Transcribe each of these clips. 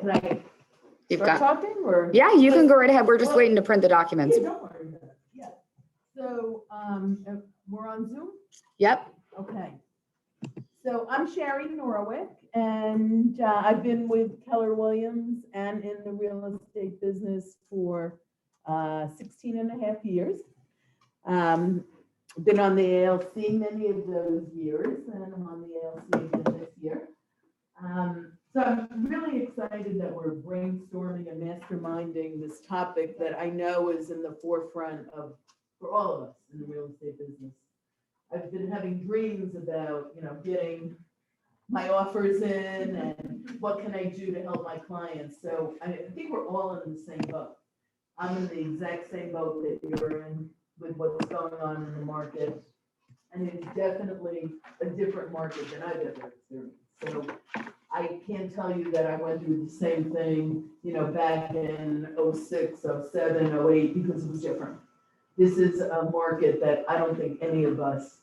can I You've start got, talking or? yeah, you can go right ahead. We're just waiting to print the documents. Yeah, don't worry about it. Yeah. So, we're on Zoom? Yep. Okay. So I'm Sherry Norwick, and I've been with Keller Williams and in the real estate business for 16 and a half years. Been on the ALC many of those years, and I'm on the ALC again this year. So I'm really excited that we're brainstorming and masterminding this topic that I know is in the forefront for all of us in the real estate business. I've been having dreams about, getting my offers in and what can I do to help my clients. So I think we're all in the same boat. I'm in the exact same boat that you're in with what's going on in the market. And it's definitely a different market than I've ever experienced. So I can't tell you that I went through the same thing, back in 06, 07, 08, because it was different. This is a market that I don't think any of us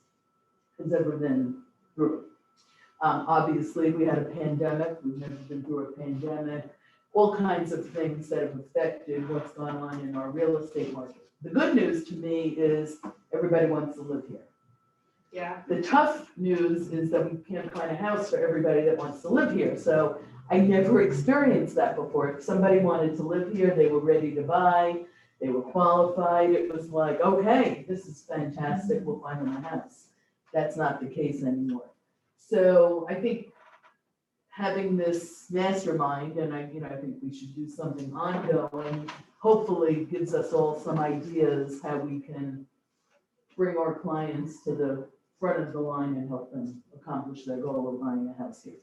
has ever been through. Obviously, we had a pandemic. We've never been through a pandemic. All kinds of things that have affected what's gone on in our real estate market. The good news to me is everybody wants to live here. Yeah. The tough news is that we can't find a house for everybody that wants to live here. So I never experienced that before. If somebody wanted to live here, they were ready to buy, they were qualified. It was like, okay, this is fantastic. We'll find them a house. That's not the case anymore. So I think having this mastermind, and I think we should do something ongoing, hopefully gives us all some ideas how we can bring our clients to the front of the line and help them accomplish their goal of buying a house here.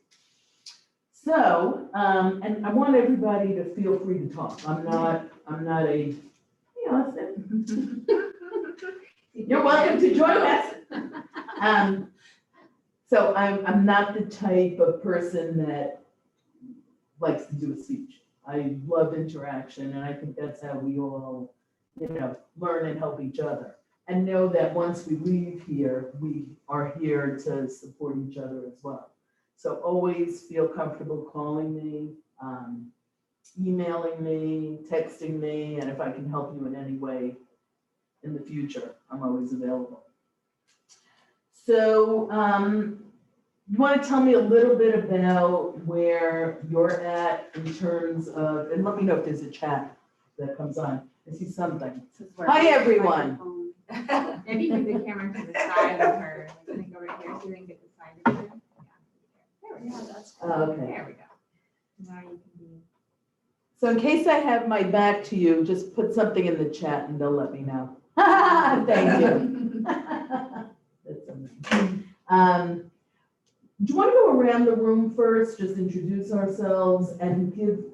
So, and I want everybody to feel free to talk. I'm not a, you're welcome to join us. So I'm not the type of person that likes to do a speech. I love interaction, and I think that's how we all, learn and help each other. And know that once we leave here, we are here to support each other as well. So always feel comfortable calling me, emailing me, texting me, and if I can help you in any way in the future, I'm always available. So you want to tell me a little bit about where you're at in terms of, and let me know if there's a chat that comes on. I see something. Hi, everyone. Maybe move the camera to the side of her. I think over here, so you can get the side of her. Yeah. There we go. That's cool. Okay. There we go. Now you can be. So in case I have my back to you, just put something in the chat and they'll let me know. Thank you. That's amazing. Do you want to go around the room first, just introduce ourselves and give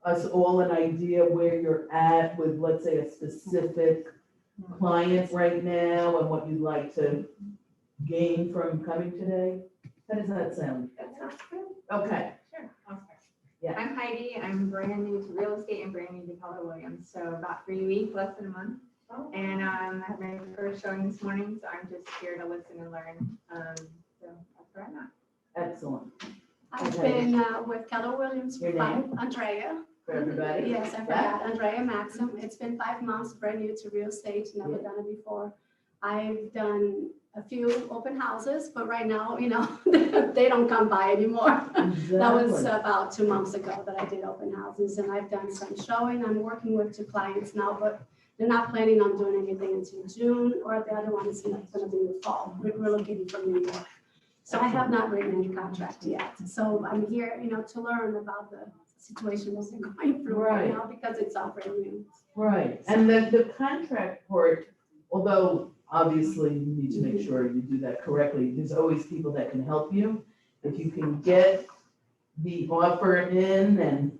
us all an idea where you're at with, let's say, a specific client right now and what you'd like to gain from coming today? How does that sound? That sounds good. Okay. Sure. I'll start. Yeah. I'm Heidi. I'm brand new to real estate and brand new to Keller Williams. So about 3 weeks, less than a month. And I had my first showing this morning, so I'm just here to listen and learn. So that's where I'm at. Excellent. I've Okay. been with Keller Williams for Your name? Andrea. For everybody? Yes, I forgot, Andrea Maxim. It's been 5 months, brand new to real estate, never done it before. I've done a few open houses, but right now, they don't come by anymore. That was Exactly. about 2 months ago that I did open houses, and I've done some showing. I'm working with 2 clients now, but they're not planning on doing anything until June, or the other one is going to be in the fall. We're looking from New York. So I have not written any contract yet. So I'm here, to learn about the situation that we're going through right now because it's all brand new. Right, and the contract part, although obviously you need to make sure you do that correctly, there's always people that can help you. If you can get the offer in and,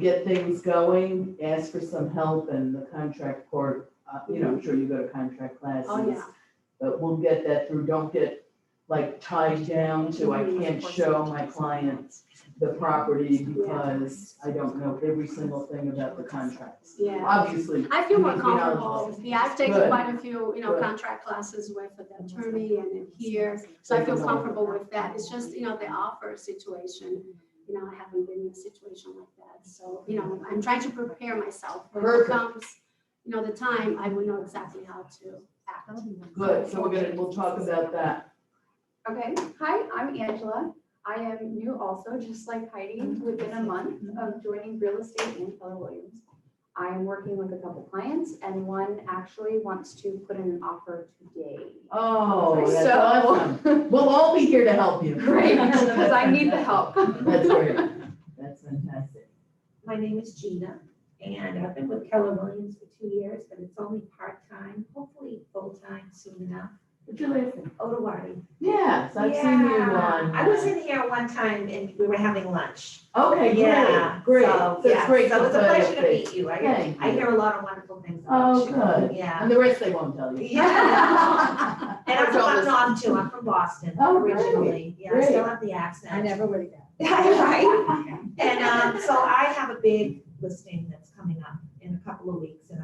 get things going, ask for some help, and the contract part, I'm sure you go to contract classes. Oh, yeah. But we'll get that through. Don't get tied down to I can't show my clients the property because I don't know every single thing about the contracts. Yeah. Obviously. I feel more you need to be comfortable. knowledgeable. Yeah, I've taken Good. quite a few, Good. contract classes with the attorney and then here. So I feel comfortable with that. It's just, the offer situation. I haven't been in a situation like that. So, I'm trying to prepare myself. When it Perfect. comes, the time, I will know exactly how to act. Good, so we'll talk about that. Okay, hi, I'm Angela. I am new also, just like Heidi, within a month of joining real estate in Keller Williams. I am working with a couple clients and one actually wants to put in an offer today. Oh, that's So- awesome. We'll all be here to help you. Great, because I need the help. That's great. That's fantastic. My name is Gina, and I've been with Keller Williams for 2 years, but it's only part-time, hopefully full-time soon enough. What's your last name? Odawardi. Yes, I've seen you on. I was in here one time and we were having lunch. Okay, Yeah, great. So, That's yeah, great. so it's a to pleasure to play meet you. Thank I you. hear a lot of wonderful things Oh, about you. good. Yeah. And the rest they won't tell you. Yeah. And I'm from North too, I'm from Boston Oh, great, originally. Yeah, I still great. have the accent. I never would have guessed. Right? And so I have a big listing that's coming up in a couple of weeks and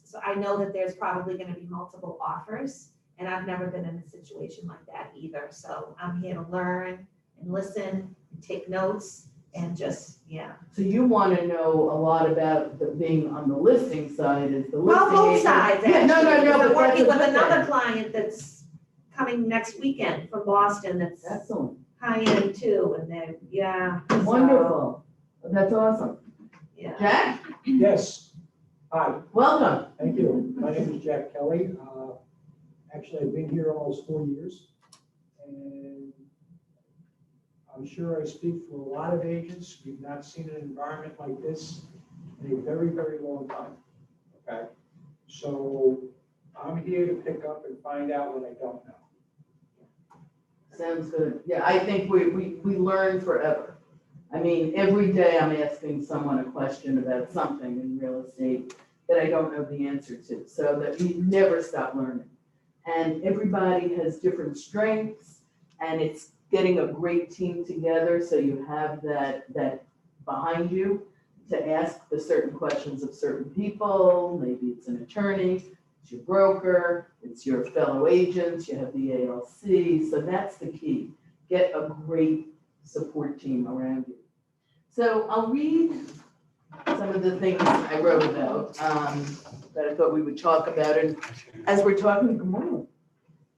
so I know that there's probably gonna be multiple offers and I've never been in a situation like that either. So I'm here to learn and listen and take notes and just, yeah. So you want to know a lot about being on the listing side is the listing. Well, both agent. sides Yeah, actually. no, because but I'm working that's with a good another thing. client that's coming next weekend from Boston that's Excellent, high end too and then, yeah. so, wonderful. That's awesome. Yeah. Jack, Yes, hi, welcome. thank you. My name is Jack Kelly. Actually, I've been here almost 4 years. And I'm sure I speak for a lot of agents. We've not seen an environment like this in a very, very long time. Okay? So I'm here to pick up and find out what I don't know. Sounds good. Yeah, I think we learn forever. I mean, every day I'm asking someone a question about something in real estate that I don't know the answer to, so that we never stop learning. And everybody has different strengths, and it's getting a great team together, so you have that behind you to ask the certain questions of certain people. Maybe it's an attorney, it's your broker, it's your fellow agents, you have the ALC, so that's the key. Get a great support team around you. So I'll read some of the things I wrote about that I thought we would talk about. And as we're talking, good morning.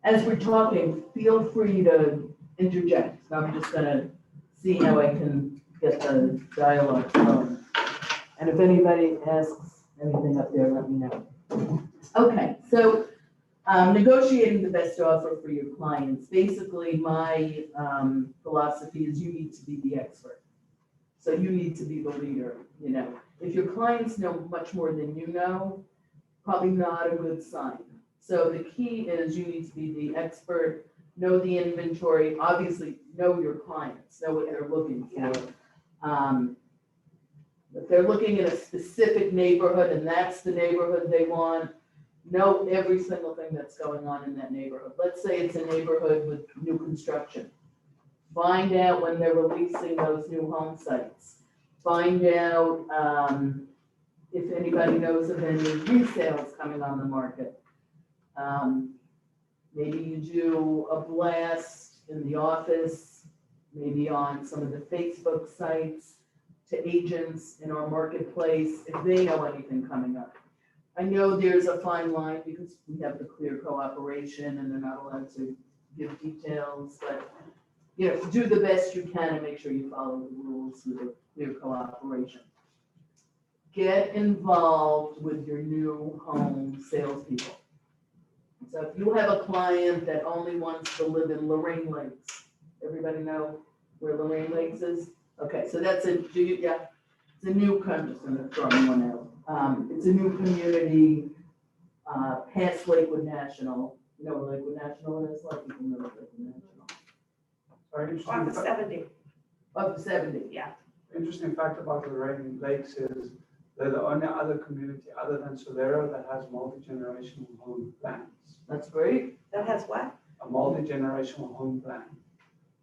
As we're talking, feel free to interject. I'm just gonna see how I can get the dialogue going. And if anybody asks anything up there, let me know. Okay, so negotiating the best offer for your clients. Basically, my philosophy is you need to be the expert. So you need to be the leader, If your clients know much more than you know, probably not a good sign. So the key is you need to be the expert, know the inventory, obviously know your clients, know what they're looking for. If they're looking in a specific neighborhood and that's the neighborhood they want, know every single thing that's going on in that neighborhood. Let's say it's a neighborhood with new construction. Find out when they're releasing those new home sites. Find out if anybody knows of any resales coming on the market. Maybe you do a blast in the office, maybe on some of the Facebook sites to agents in our marketplace, if they know anything coming up. I know there's a fine line because we have the clear cooperation and they're not allowed to give details, but do the best you can and make sure you follow the rules with a clear cooperation. Get involved with your new home salespeople. So if you have a client that only wants to live in Lorraine Lakes, everybody know where Lorraine Lakes is? Okay, so that's it's a new, I'm just gonna throw one out. It's a new community, past Lakewood National. You know where Lakewood National is? A lot of people know Lakewood National. On the 70. Up to 70. Yeah. Interesting fact about the Lorraine Lakes is they're the only other community other than Solero that has multi-generational home plans. That's great. That has what? A multi-generational home plan.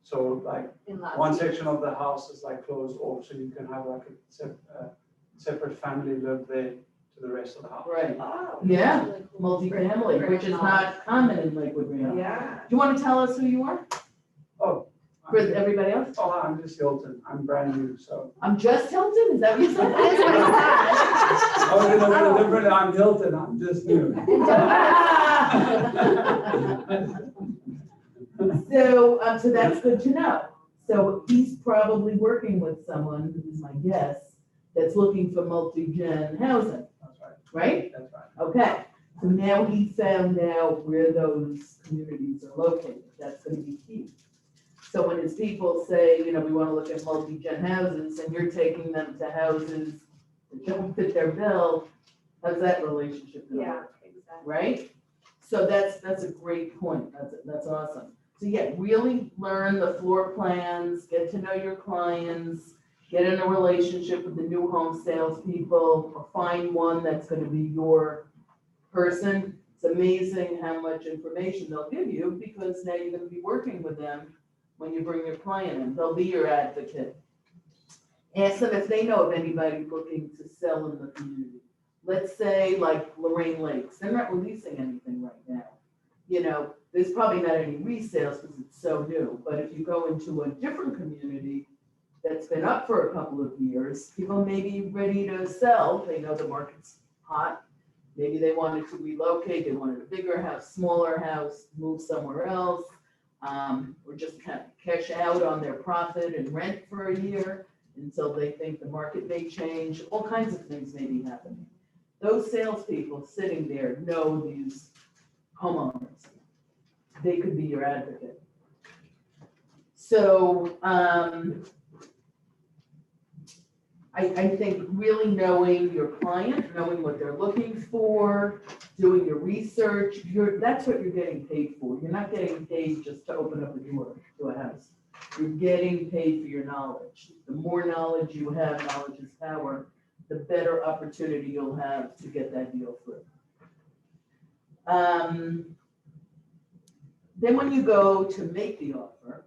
So like In lots one of- section of the house is like closed off, so you can have like a separate family live there to the rest of the house. Right. Oh. Yeah, multifamily, which is not common in Lakewood, Rio. Do Yeah. you want to tell us who you are? Oh, For everybody else? Oh, I'm just Hilton. I'm brand new, so. I'm just Hilton, is that what you said? I was gonna make a different, I'm Hilton, I'm just new. So that's good to know. So he's probably working with someone, who's my guess, that's looking for multi-gen housing, That's right, right? that's right. Okay, so now he found out where those communities are located. That's gonna be key. So when his people say, we wanna look at multi-gen houses, and you're taking them to houses that don't fit their bill, how's that relationship gonna work? exactly. Right? So that's a great point. That's awesome. So yeah, really learn the floor plans, get to know your clients, get in a relationship with the new home salespeople, or find one that's gonna be your person. It's amazing how much information they'll give you, because now you're gonna be working with them when you bring your client in. They'll be your advocate. Ask them if they know of anybody looking to sell in the community. Let's say like Lorraine Lakes, they're not releasing anything right now. There's probably not any resales because it's so new, but if you go into a different community that's been up for a couple of years, people may be ready to sell, they know the market's hot. Maybe they wanted to relocate, they wanted a bigger house, smaller house, move somewhere else, or just kind of cash out on their profit and rent for a year until they think the market may change. All kinds of things may be happening. Those salespeople sitting there know these homeowners. They could be your advocate. So I think really knowing your client, knowing what they're looking for, doing your research, that's what you're getting paid for. You're not getting paid just to open up a door to a house. You're getting paid for your knowledge. The more knowledge you have, knowledge is power, the better opportunity you'll have to get that deal through. Then when you go to make the offer,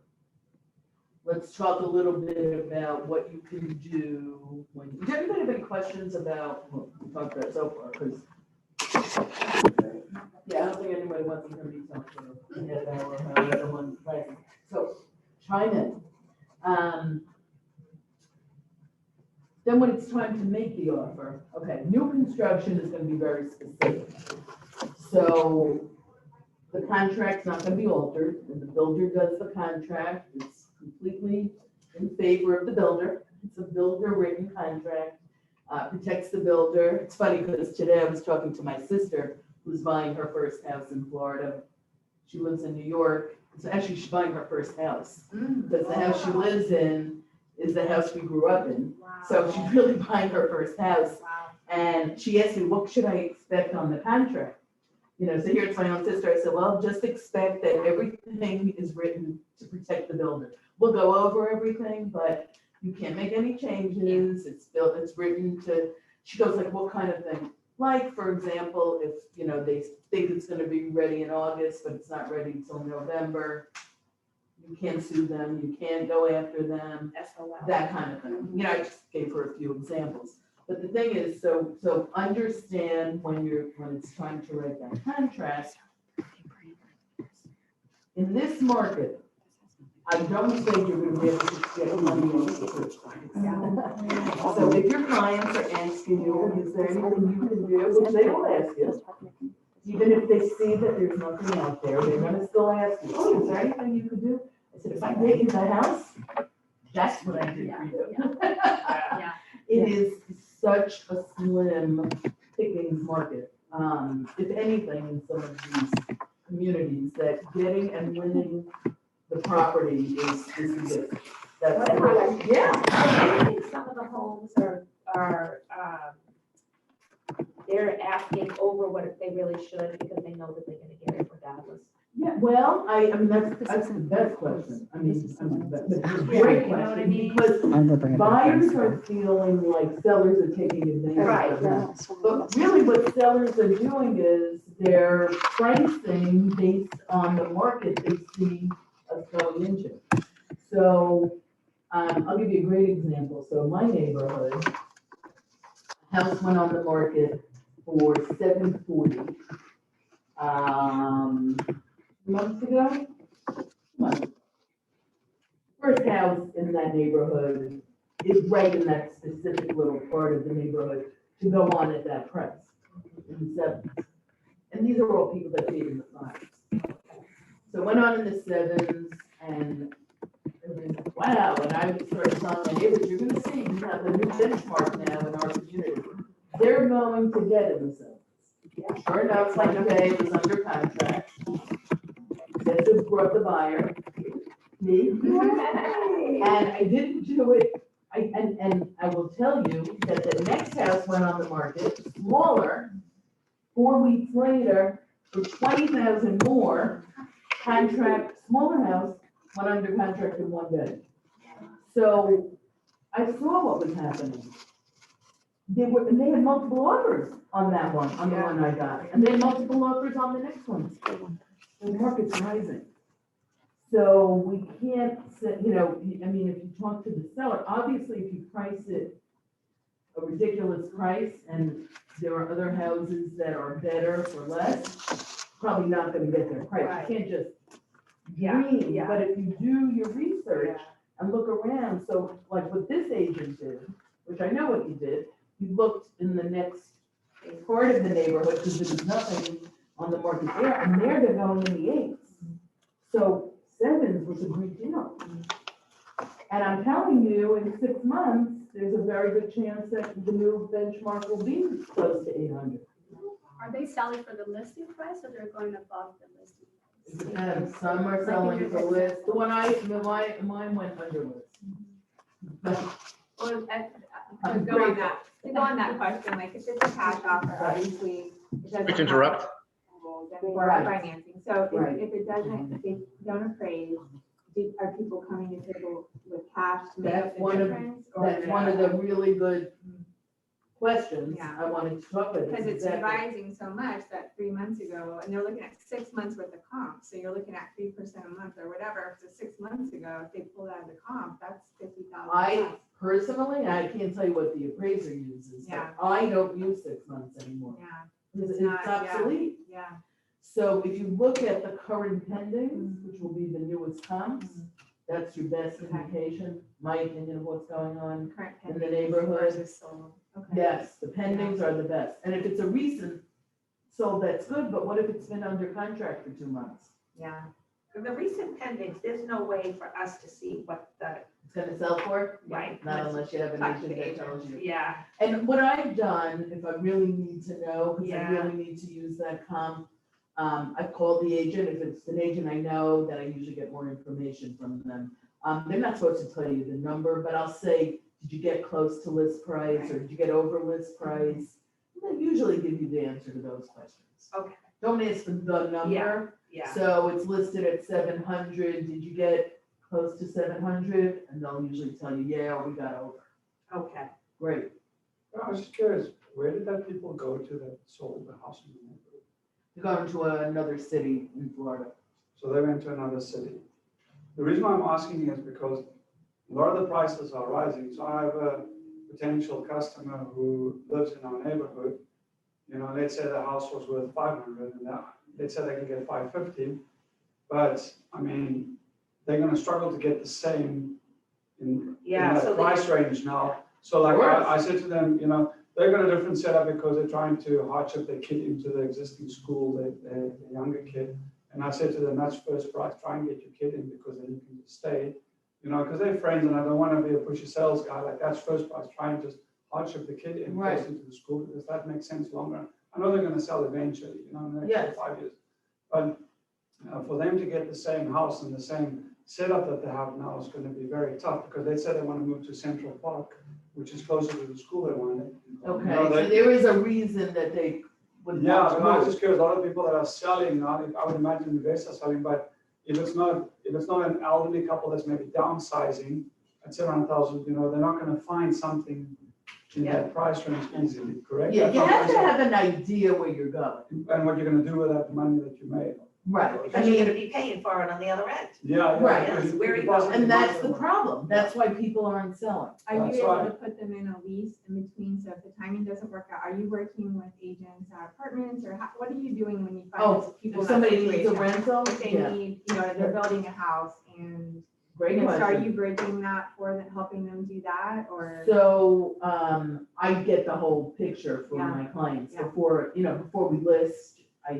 let's talk a little bit about what you can do when, does anybody have any questions about what we talked about so far? Because, yeah, I don't think anybody wants to hear me talk for a half hour about everyone's pricing. So, chime in. Then when it's time to make the offer, okay, new construction is gonna be very specific. So the contract's not gonna be altered. When the builder does the contract, it's completely in favor of the builder. It's a builder-written contract, protects the builder. It's funny because today I was talking to my sister who's buying her first house in Florida. She lives in New York. So actually she's buying her first house because the house she lives in is the house we grew up in. Wow. So she's really buying her first house. Wow. And she asked me, what should I expect on the contract? So here it's my own sister. I said, well, just expect that everything is written to protect the builder. We'll go over everything, but you can't make any changes. It's built, it's written to, she goes like, what kind of thing? Like, for example, if, they think it's gonna be ready in August, but it's not ready until November, you can't sue them, you can't go after them, that kind of thing. I just gave her a few examples. But the thing is, so understand when it's time to write that contract. In this market, I don't think you're gonna be able to get money on the first time. So if your clients are asking you, is there anything you can do, which they will ask you, even if they see that there's nothing out there, they're gonna still ask you, oh, is there anything you could do? I said, if I get you the house, that's what I did for you. Yeah. It is such a slim pickings market. If anything, in some of these communities, that getting and winning the property is the gift. That's it. Yeah. I think some of the homes are, they're asking over what they really should because they know that they're gonna get it regardless. Yeah, well, I mean, that's the best question. That's a great You know what I question, mean? because buyers are feeling like sellers are taking advantage Right. of them. But really what sellers are doing is they're pricing based on the market they see us going into. So, I'll give you a great example. So my neighborhood, house went on the market for $740. Months ago, for first house in that neighborhood is right in that specific little part of the neighborhood to go on at that price. In the 70s. And these are all people that paid in the 5s. So it went on in the 7s and everybody's like, wow, and I started telling my neighbors, you're gonna see, we have a new benchmark now in our community. They're going to get in the 7s. Sure enough, like, okay, it was under contract. Guess who brought the buyer? Me. And I didn't do it, and I will tell you that the next house went on the market, smaller, 4 weeks later, for 20,000 more, contract, smaller house, went under contract in 1 day. So I saw what was happening. And they had multiple offers on that one, on the one I got, and they had multiple offers on the next one. The market's rising. So we can't say, you know, I mean, if you talk to the seller, obviously if you price it a ridiculous price and there are other houses that are better for less, probably not gonna get their price. You can't just dream, but if you do your research and look around, so like what this agent did, which I know what you did, you looked in the next part of the neighborhood because there was nothing on the market there, and there they're going in the 8s. So 7s was a great deal. And I'm telling you, in 6 months, there's a very good chance that the new benchmark will be close to 800. Are they selling for the listing price or they're going above the listing It price? depends. Some are selling for list. The one mine went under list. Well, to go on that question, like if it's a cash offer, obviously. it doesn't Wait to interrupt. have for Right. financing, so Right. if it doesn't, if they don't appraise, are people coming to table with cash to make That's up the one of- difference? Or That's one of the really good questions Yeah. I wanted to talk about. because it's Exactly. rising so much that 3 months ago, and they're looking at 6 months worth of comp, so you're looking at 3% a month or whatever. If it's 6 months ago, if they pull out of the comp, that's 50,000. I personally, I can't tell you what the appraiser uses, but Yeah. I don't use 6 months anymore. Yeah, It's It's not, yeah. obsolete. yeah. So if you look at the current pendings, which will be the newest comps, that's your best Okay. indication, my opinion of what's going on. Current In the pending neighborhood. versus sold. Okay. Yes, the pendings are the best. And if it's a recent sold, that's good, but what if it's been under contract for 2 months? Yeah. For the recent pendings, there's no way for us to see what the, It's gonna sell for? right. Not unless you have an Talk to agent the that agent. tells you. Yeah, And what I've done, if I really need to know, because I Yeah. really need to use that comp, I've called the agent. If it's an agent I know, then I usually get more information from them. They're not supposed to tell you the number, but I'll say, did you get close to list price or did you get over list price? They usually give you the answer to those questions. Okay. Don't ask for the number. yeah. So it's listed at 700. Did you get close to 700? And they'll usually tell you, yeah, we got over. Okay. Great. I was just curious, where did that people go to that sold the house in the neighborhood? You're going to another city in Florida. So they went to another city. The reason why I'm asking is because a lot of the prices are rising. So I have a potential customer who lives in our neighborhood. You know, let's say the house was worth 500 and let's say they can get 550. But I mean, they're gonna struggle to get the same in Yeah, so that they- price range now. So like I said to them, you know, they've got a different setup because they're trying to hardship their kid into the existing school, the younger kid. And I said to them, that's first price, try and get your kid in because then you can just stay, you know, because they're friends and I don't want to be a pushy sales guy, like that's first price, try and just hardship the kid in Right. first into the school because that makes sense longer. I know they're going to sell eventually, you know, in the next Yes. 5 years. But for them to get the same house and the same setup that they have now is going to be very tough because they said they want to move to Central Park, which is closer to the school they wanted. Okay, You know, so they- there is a reason that they would Yeah, want but to I was move. just curious, a lot of people that are selling, I would imagine investors are selling, but if it's not an elderly couple that's maybe downsizing at 700,000, you know, they're not gonna find something in that price range easily, correct? Yeah, That's you what I'm have to saying. have an idea where you're going. And what you're gonna do with that money that you made. Right, I Because you're gonna mean, be paying for it on the other end. Yeah. Right. because Where you you possibly and that's might- the problem. That's why people aren't selling. Are you That's able right. to put them in a lease in between, so if the timing doesn't work out, are you working with agents at apartments, or what are you doing when you find Oh, those people if in that somebody needs a situation? rental, If they yeah, need, you know, they're building a house and Great And so are question. you bridging that for them, helping them do that, or? So, I get the whole picture for Yeah. my clients Yeah. before, before we list, I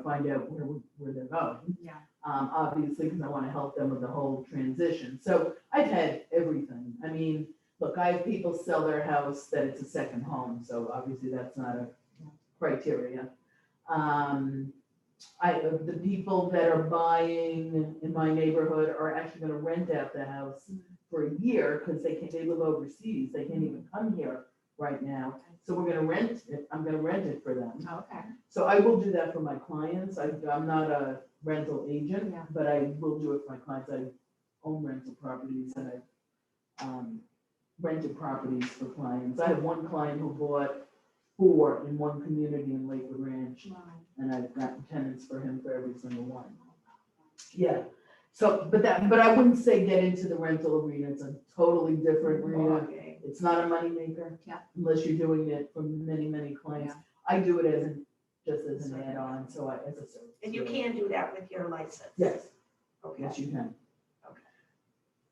find out where they're going. Yeah. Obviously, because I want to help them with the whole transition. So I've had everything. I mean, look, I have people sell their house that it's a second home, so obviously that's not a criteria. The people that are buying in my neighborhood are actually gonna rent out the house for a year, because they live overseas, they can't even come here right now. So we're gonna rent it, I'm gonna rent it for them. Okay. So I will do that for my clients. I'm not a rental agent, Yeah. but I will do it for my clients. I own rental properties and I've rented properties for clients. I have one client who bought 4 in one community in Lakewood Ranch, Wow. and I've gotten tenants for him for every single one. Yeah, so, but I wouldn't say get into the rental arena. It's a totally different arena. Okay. It's not a moneymaker. Yeah. Unless you're doing it for many, many clients. I do it just as an add-on, so as a service. And you can do that with your license? Yes, Okay. yes, you can. Okay.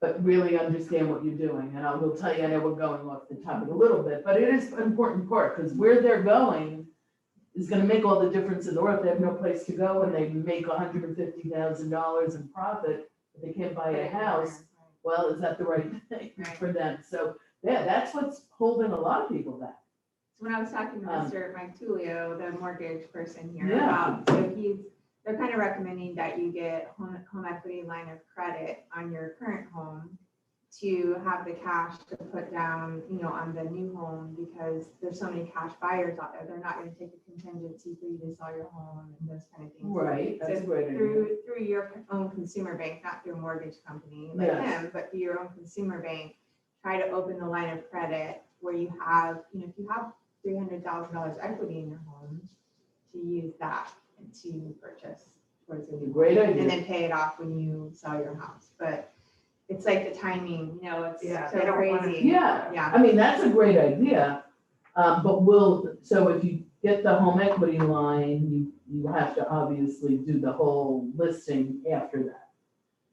But really understand what you're doing, and I will tell you, I know we're going off the topic a little bit, but it is an important part, because where they're going is gonna make all the difference in the world. They have no place to go, and they make $150,000 in profit, but they can't buy a house. Well, is that the right thing Right. for them? So, yeah, that's what's holding a lot of people back. So when I was talking to Mr. Mike Tullio, the mortgage person here, Yeah. they're kind of recommending that you get home equity line of credit on your current home to have the cash to put down, on the new home, because there's so many cash buyers out there. They're not going to take a contingency for you to sell your home and those kind of things. Right, that's So great. through your own consumer bank, not through a mortgage company like Yes. him, but through your own consumer bank, try to open the line of credit where you have, if you have $300,000 equity in your home, to use that to purchase towards a new Great home, idea. and then pay it off when you sell your house. But it's like the timing, it's Yeah, so they don't wanna- crazy. Yeah, Yeah. I mean, that's a great idea. So if you get the home equity line, you have to obviously do the whole listing after that.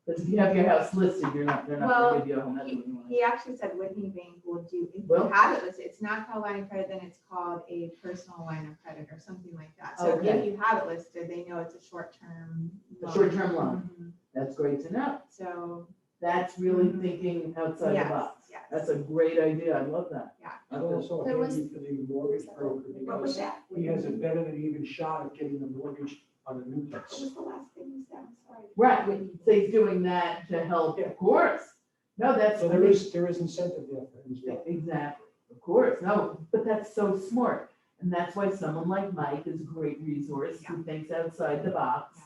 Because if you have your house listed, they're not gonna give you a home equity line. He actually said Whitney Bank will do, if you Will? have it listed, it's not called line of credit, then it's called a personal line of credit or something like that. So Okay. if you have it listed, they know it's a short-term A loan. short-term loan. Mhm. That's great to know. So, That's really thinking outside the yes, box. yes. That's a great idea. I love that. I'm also There was- handy for the mortgage broker What was because that? he has a better than even shot at getting the mortgage on the new What house. was the last thing you said? I'm sorry. Right, so he's doing that to help, of course. No, that's. So there is incentive there for him as well. Exactly, of course, no, but that's so smart. And that's why someone like Mike is a great resource who thinks outside the box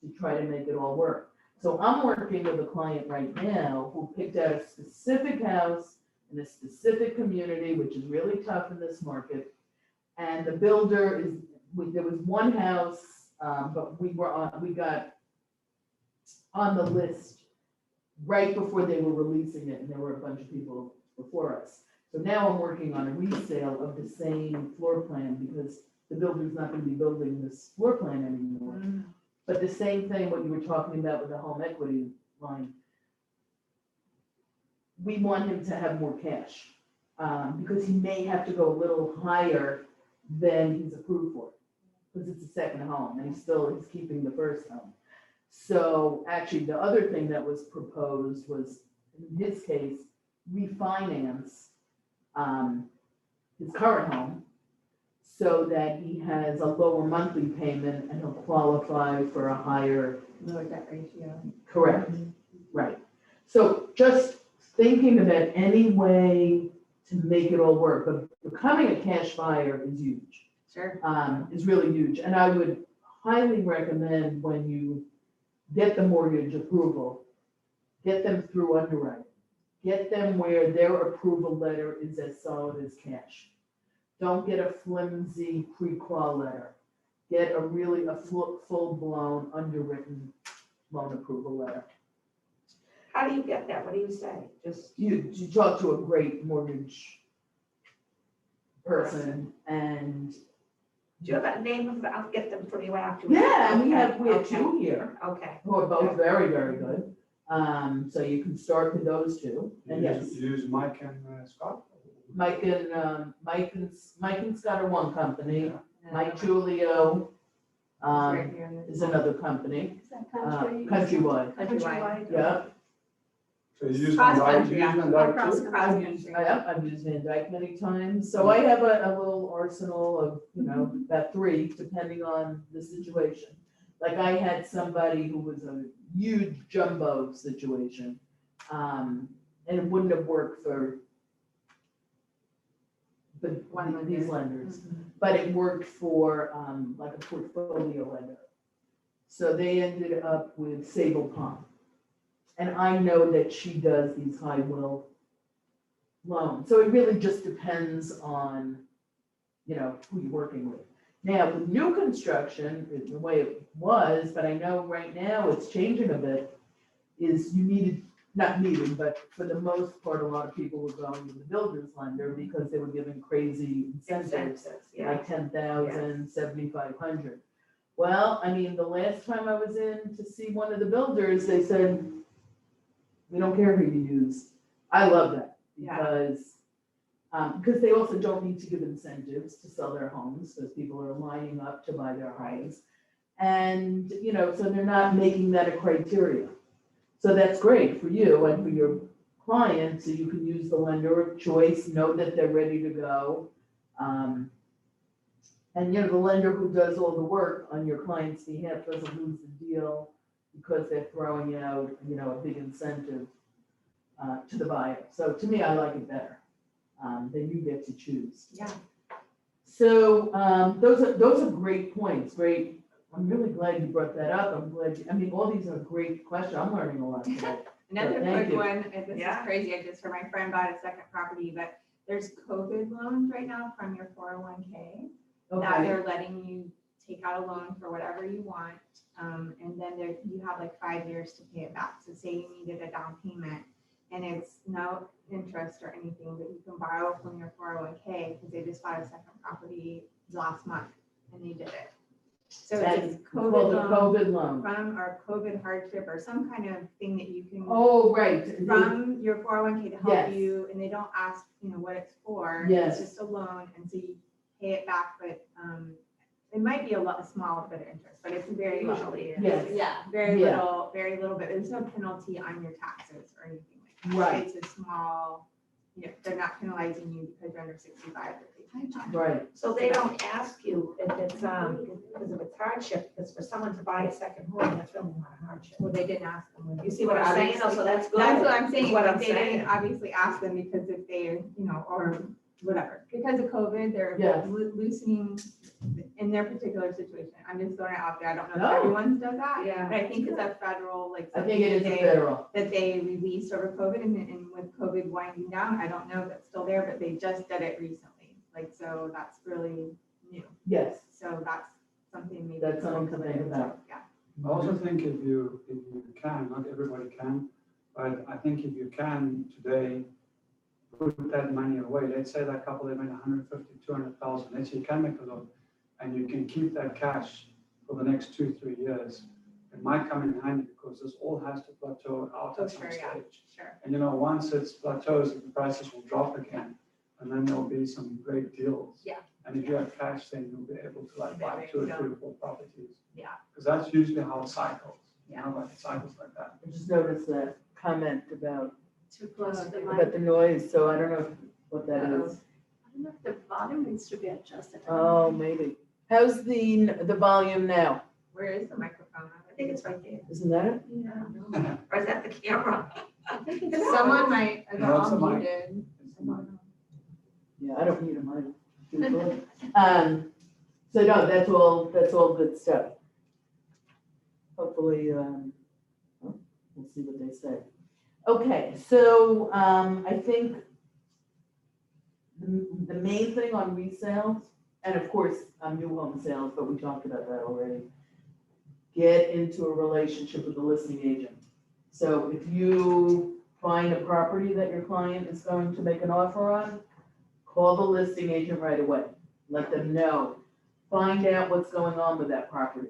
to try to make it all work. So I'm working with a client right now who picked out a specific house in a specific community, which is really tough in this market. And the builder there was one house, but we got on the list right before they were releasing it, and there were a bunch of people before us. So now I'm working on a resale of the same floor plan, because the builder's not gonna be building this floor plan anymore. Mm. But the same thing, what you were talking about with the home equity line. We want him to have more cash, because he may have to go a little higher than he's approved for. Because it's a second home, and he's keeping the first home. So actually, the other thing that was proposed was, in his case, refinance his current home so that he has a lower monthly payment and he'll qualify for a higher. Lower debt ratio. Correct, right. So just thinking about any way to make it all work, but becoming a cash buyer is huge. Sure. Is really huge. And I would highly recommend when you get the mortgage approval, get them through underwriting. Get them where their approval letter is as solid as cash. Don't get a flimsy pre-qual letter. Get a full-blown underwritten loan approval letter. How do you get that? What do you say? Just, You talk to a great mortgage person and, do you have a name of, I'll get them from you after. yeah, and we have Okay, two here Okay, who are both very, very good. So you can start with those two, and yes. Use Mike and Scott? Mike and Scott are one company, And Mike Julio, right here in this- is another company, Is that country? Countrywide, Countrywide. yeah. So you use Cross Van Dyke, country, you use Van actually. Dyke Cross too? country. I've used Van Dyke many times, so I have a little arsenal of, about 3, depending on the situation. Like I had somebody who was a huge jumbo situation, and it wouldn't have worked for these lenders, but it worked for, like a portfolio lender. So they ended up with Sable Palm. And I know that she does these high will loans. So it really just depends on, who you're working with. Now, with new construction, the way it was, but I know right now it's changing a bit, is you needed, not needed, but for the most part, a lot of people were going to the builder's lender because they were given crazy incentives, Yeah. like 10,000, 7,500. Well, I mean, the last time I was in to see one of the builders, they said, we don't care who you use. I love that because they also don't need to give incentives to sell their homes because people are lining up to buy their homes. And, so they're not making that a criteria. So that's great for you and for your client, so you can use the lender of choice, know that they're ready to go. And, the lender who does all the work on your client's behalf doesn't lose the deal because they're throwing out, a big incentive to the buyer. So to me, I like it better. Then you get to choose. Yeah. So those are great points, great. I'm really glad you brought that up. I'm glad, all these are great questions. I'm learning a lot today. Another Thank quick you. one, and this is Yeah. crazy, I just heard my friend bought a second property, but there's COVID loans right now from your 401k that Okay, they're letting you take out a loan for whatever you want. And then you have like 5 years to pay it back. So say you needed a down payment and it's no interest or anything, but you can borrow from your 401k because they just bought a second property last month and they did it. So that's it's called COVID a loan COVID loan. from or COVID hardship or some kind of thing that you can Oh, right. from your 401k to help Yes. you, and they don't ask, what it's for. Yes. It's just a loan, and so you pay it back, but, it might be a small bit of interest, but it's very low. Usually, Yes. Yeah, very Yeah. little bit. There's no penalty on your taxes or anything like that. Right. It's a small, they're not penalizing you because you're under 65 or 65. Right, So they don't ask you if it's, because of its hardship, because for someone to buy a second home, that's really not a hardship. Well, they didn't ask them. You see what I'm saying? Oh, so that's good. That's what I'm is saying, what like, I'm they saying. didn't obviously ask them because if they, or whatever, because of COVID, they're Yes. loosening in their particular situation. I'm just throwing it out there. I don't know No. if everyone does that. Yeah. But I think it's a federal, I think it is a federal. that they released over COVID and with COVID winding down, I don't know if it's still there, but they just did it recently. So that's really new. Yes, So that's something maybe. That's something to think about. Yeah. I also think if you can, not everybody can, but I think if you can today, put that money away, let's say that couple, they made 150, 200,000, let's say you can make a loan, and you can keep that cash for the next 2-3 years. It might come in handy because this all has to plateau out Oh, at some sure, yeah. stage. Sure. And once it plateaus, the prices will drop again, and then there'll be some great deals. Yeah. And if you have cash, then you'll be able to like buy There 2 or you 3 or 4 properties. Yeah. Because that's usually how it cycles, like it cycles like that. I just noticed that comment about Too close to the mic. the noise, so I don't know what that is. I don't know if the volume needs to be adjusted. Oh, maybe. How's the volume now? Where is the microphone? I think it's right there. Isn't that it? Yeah. Or is that the camera? I think it's someone might, they're No, it's all the mic. muted. It's the mic. Yeah, I don't need a mic. So no, that's all good stuff. Hopefully, we'll see what they say. Okay, so, I think the main thing on resales, and of course, new home sales, but we talked about that already. Get into a relationship with the listing agent. So if you find a property that your client is going to make an offer on, call the listing agent right away. Let them know. Find out what's going on with that property.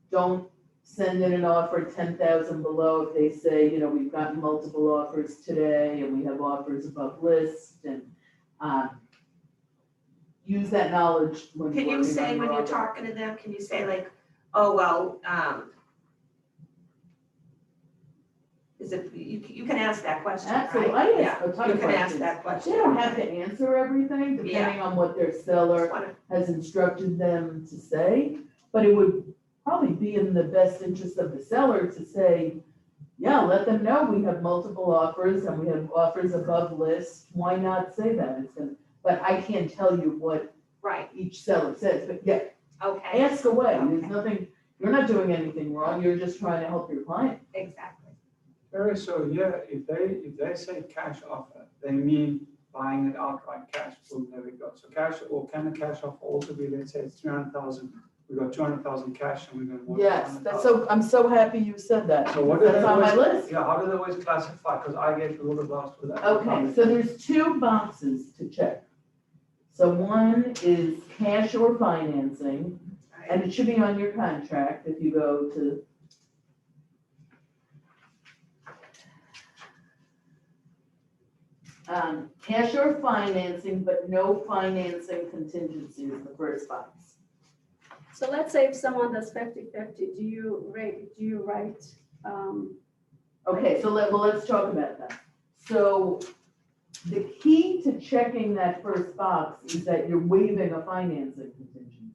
Don't send in an offer 10,000 below, if they say, you know, we've gotten multiple offers today and we have offers above list, and use that knowledge when Can you working say on when your you're offer. talking to them, can you say like, oh, well, is it, you can ask that question, right? Absolutely, I ask Yeah, a ton you of can ask questions. that question. They don't have to answer everything, depending on what their seller has instructed them to say, but it would probably be in the best interest of the seller to say, yeah, let them know we have multiple offers and we have offers above list. Why not say that? But I can't tell you what Right, each seller says, but yeah, okay, ask away. There's Okay. nothing, you're not doing anything wrong. You're just trying to help your client. exactly. Very so, yeah, if they say cash offer, they mean buying it outright cash, boom, there we go. So cash, or can the cash offer also be, let's say it's 300,000, we got 200,000 cash and we're gonna want Yes, 200,000. that's so, I'm so happy you said that. So what do they That's on my always, list. yeah, how do they always classify? Because I get a little bit lost with that. Okay, so there's two boxes to check. So one is cash or financing, and it should be on your contract if you go to. Cash or financing, but no financing contingency is the first box. So let's say if someone does 50/50, do you write, Okay, so let's talk about that. So the key to checking that first box is that you're waiving a financing contingency.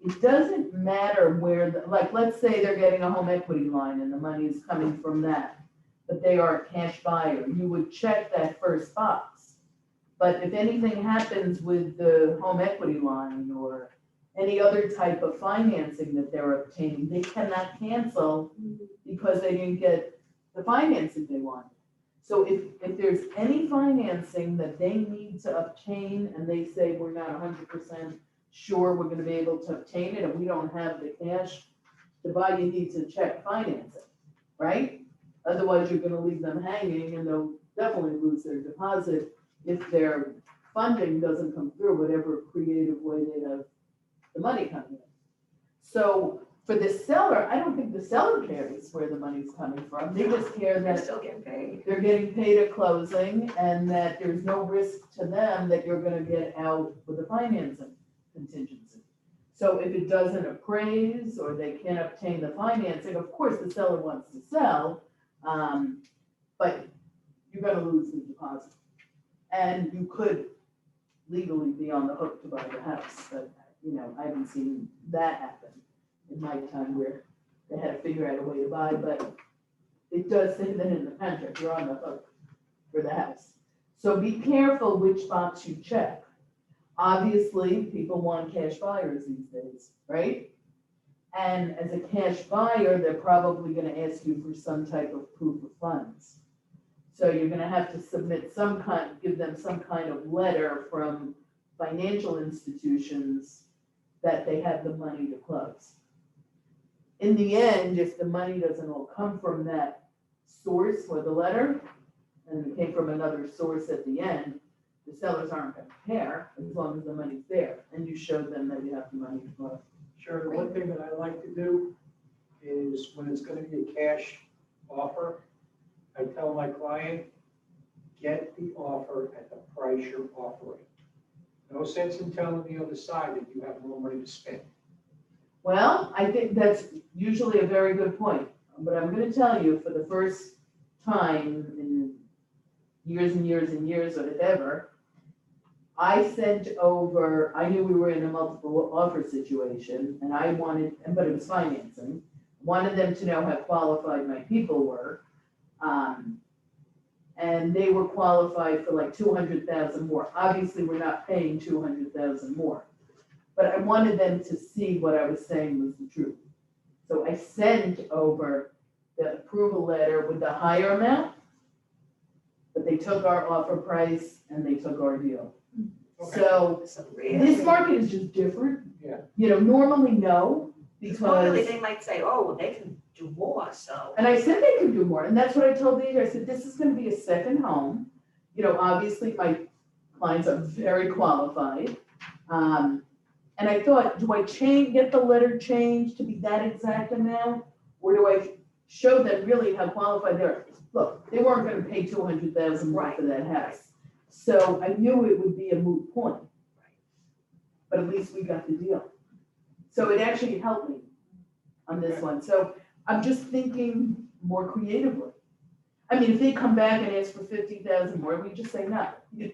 It doesn't matter where, like, let's say they're getting a home equity line and the money is coming from that, but they are a cash buyer, you would check that first box. But if anything happens with the home equity line or any other type of financing that they're obtaining, they cannot cancel because they didn't get the financing they wanted. So if there's any financing that they need to obtain and they say, we're not 100% sure we're gonna be able to obtain it and we don't have the cash to buy, you need to check financing, right? Otherwise, you're gonna leave them hanging and they'll definitely lose their deposit if their funding doesn't come through, whatever creative way they have the money coming in. So for the seller, I don't think the seller cares where the money's coming from. They just care They're that still getting paid. they're getting paid at closing and that there's no risk to them that you're gonna get out with a financing contingency. So if it doesn't appraise or they can't obtain the financing, of course, the seller wants to sell, but you're gonna lose the deposit. And you could legally be on the hook to buy the house, but, you know, I haven't seen that happen in my time where they had to figure out a way to buy, but it does say that in the contract, you're on the hook for the house. So be careful which box you check. Obviously, people want cash buyers these days, right? And as a cash buyer, they're probably gonna ask you for some type of proof of funds. So you're gonna have to submit give them some kind of letter from financial institutions that they have the money to close. In the end, if the money doesn't all come from that source or the letter, and it came from another source at the end, the sellers aren't gonna care as long as the money's there, and you showed them that you have the money to close. Sure, the one thing that I like to do is when it's gonna be a cash offer, I tell my client, get the offer at the price you're offering. No sense in telling the other side that you have more money to spend. Well, I think that's usually a very good point, but I'm gonna tell you, for the first time in years and years and years or whatever, I sent over, I knew we were in a multiple offer situation, and I wanted, but it was financing, wanted them to know how qualified my people were. And they were qualified for like 200,000 more. Obviously, we're not paying 200,000 more. But I wanted them to see what I was saying was the truth. So I sent over the approval letter with the higher amount, but they took our offer price and they took our deal. Okay. So So really, this market is just different. Yeah. You know, normally no, normally because, they might say, oh, well, they can do more, so. and I said they could do more, and that's what I told the agent. I said, this is gonna be a second home. You know, obviously my clients are very qualified. And I thought, do I get the letter changed to be that exact amount? Or do I show them really how qualified they are? Look, they weren't gonna pay 200,000 more for that house. So I knew it would be a moot point. But at least we got the deal. So it actually helped me on this one. So I'm just thinking more creatively. I mean, if they come back and ask for 50,000 more, we just say no, you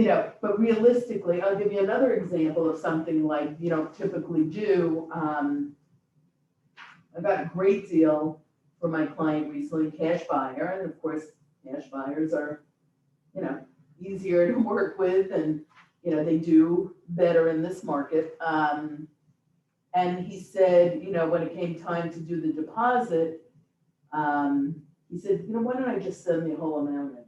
know? But realistically, I'll give you another example of something like you don't typically do. I got a great deal for my client recently, cash buyer, and of course, cash buyers are, easier to work with and, they do better in this market. And he said, when it came time to do the deposit, he said, why don't I just send the whole amount in?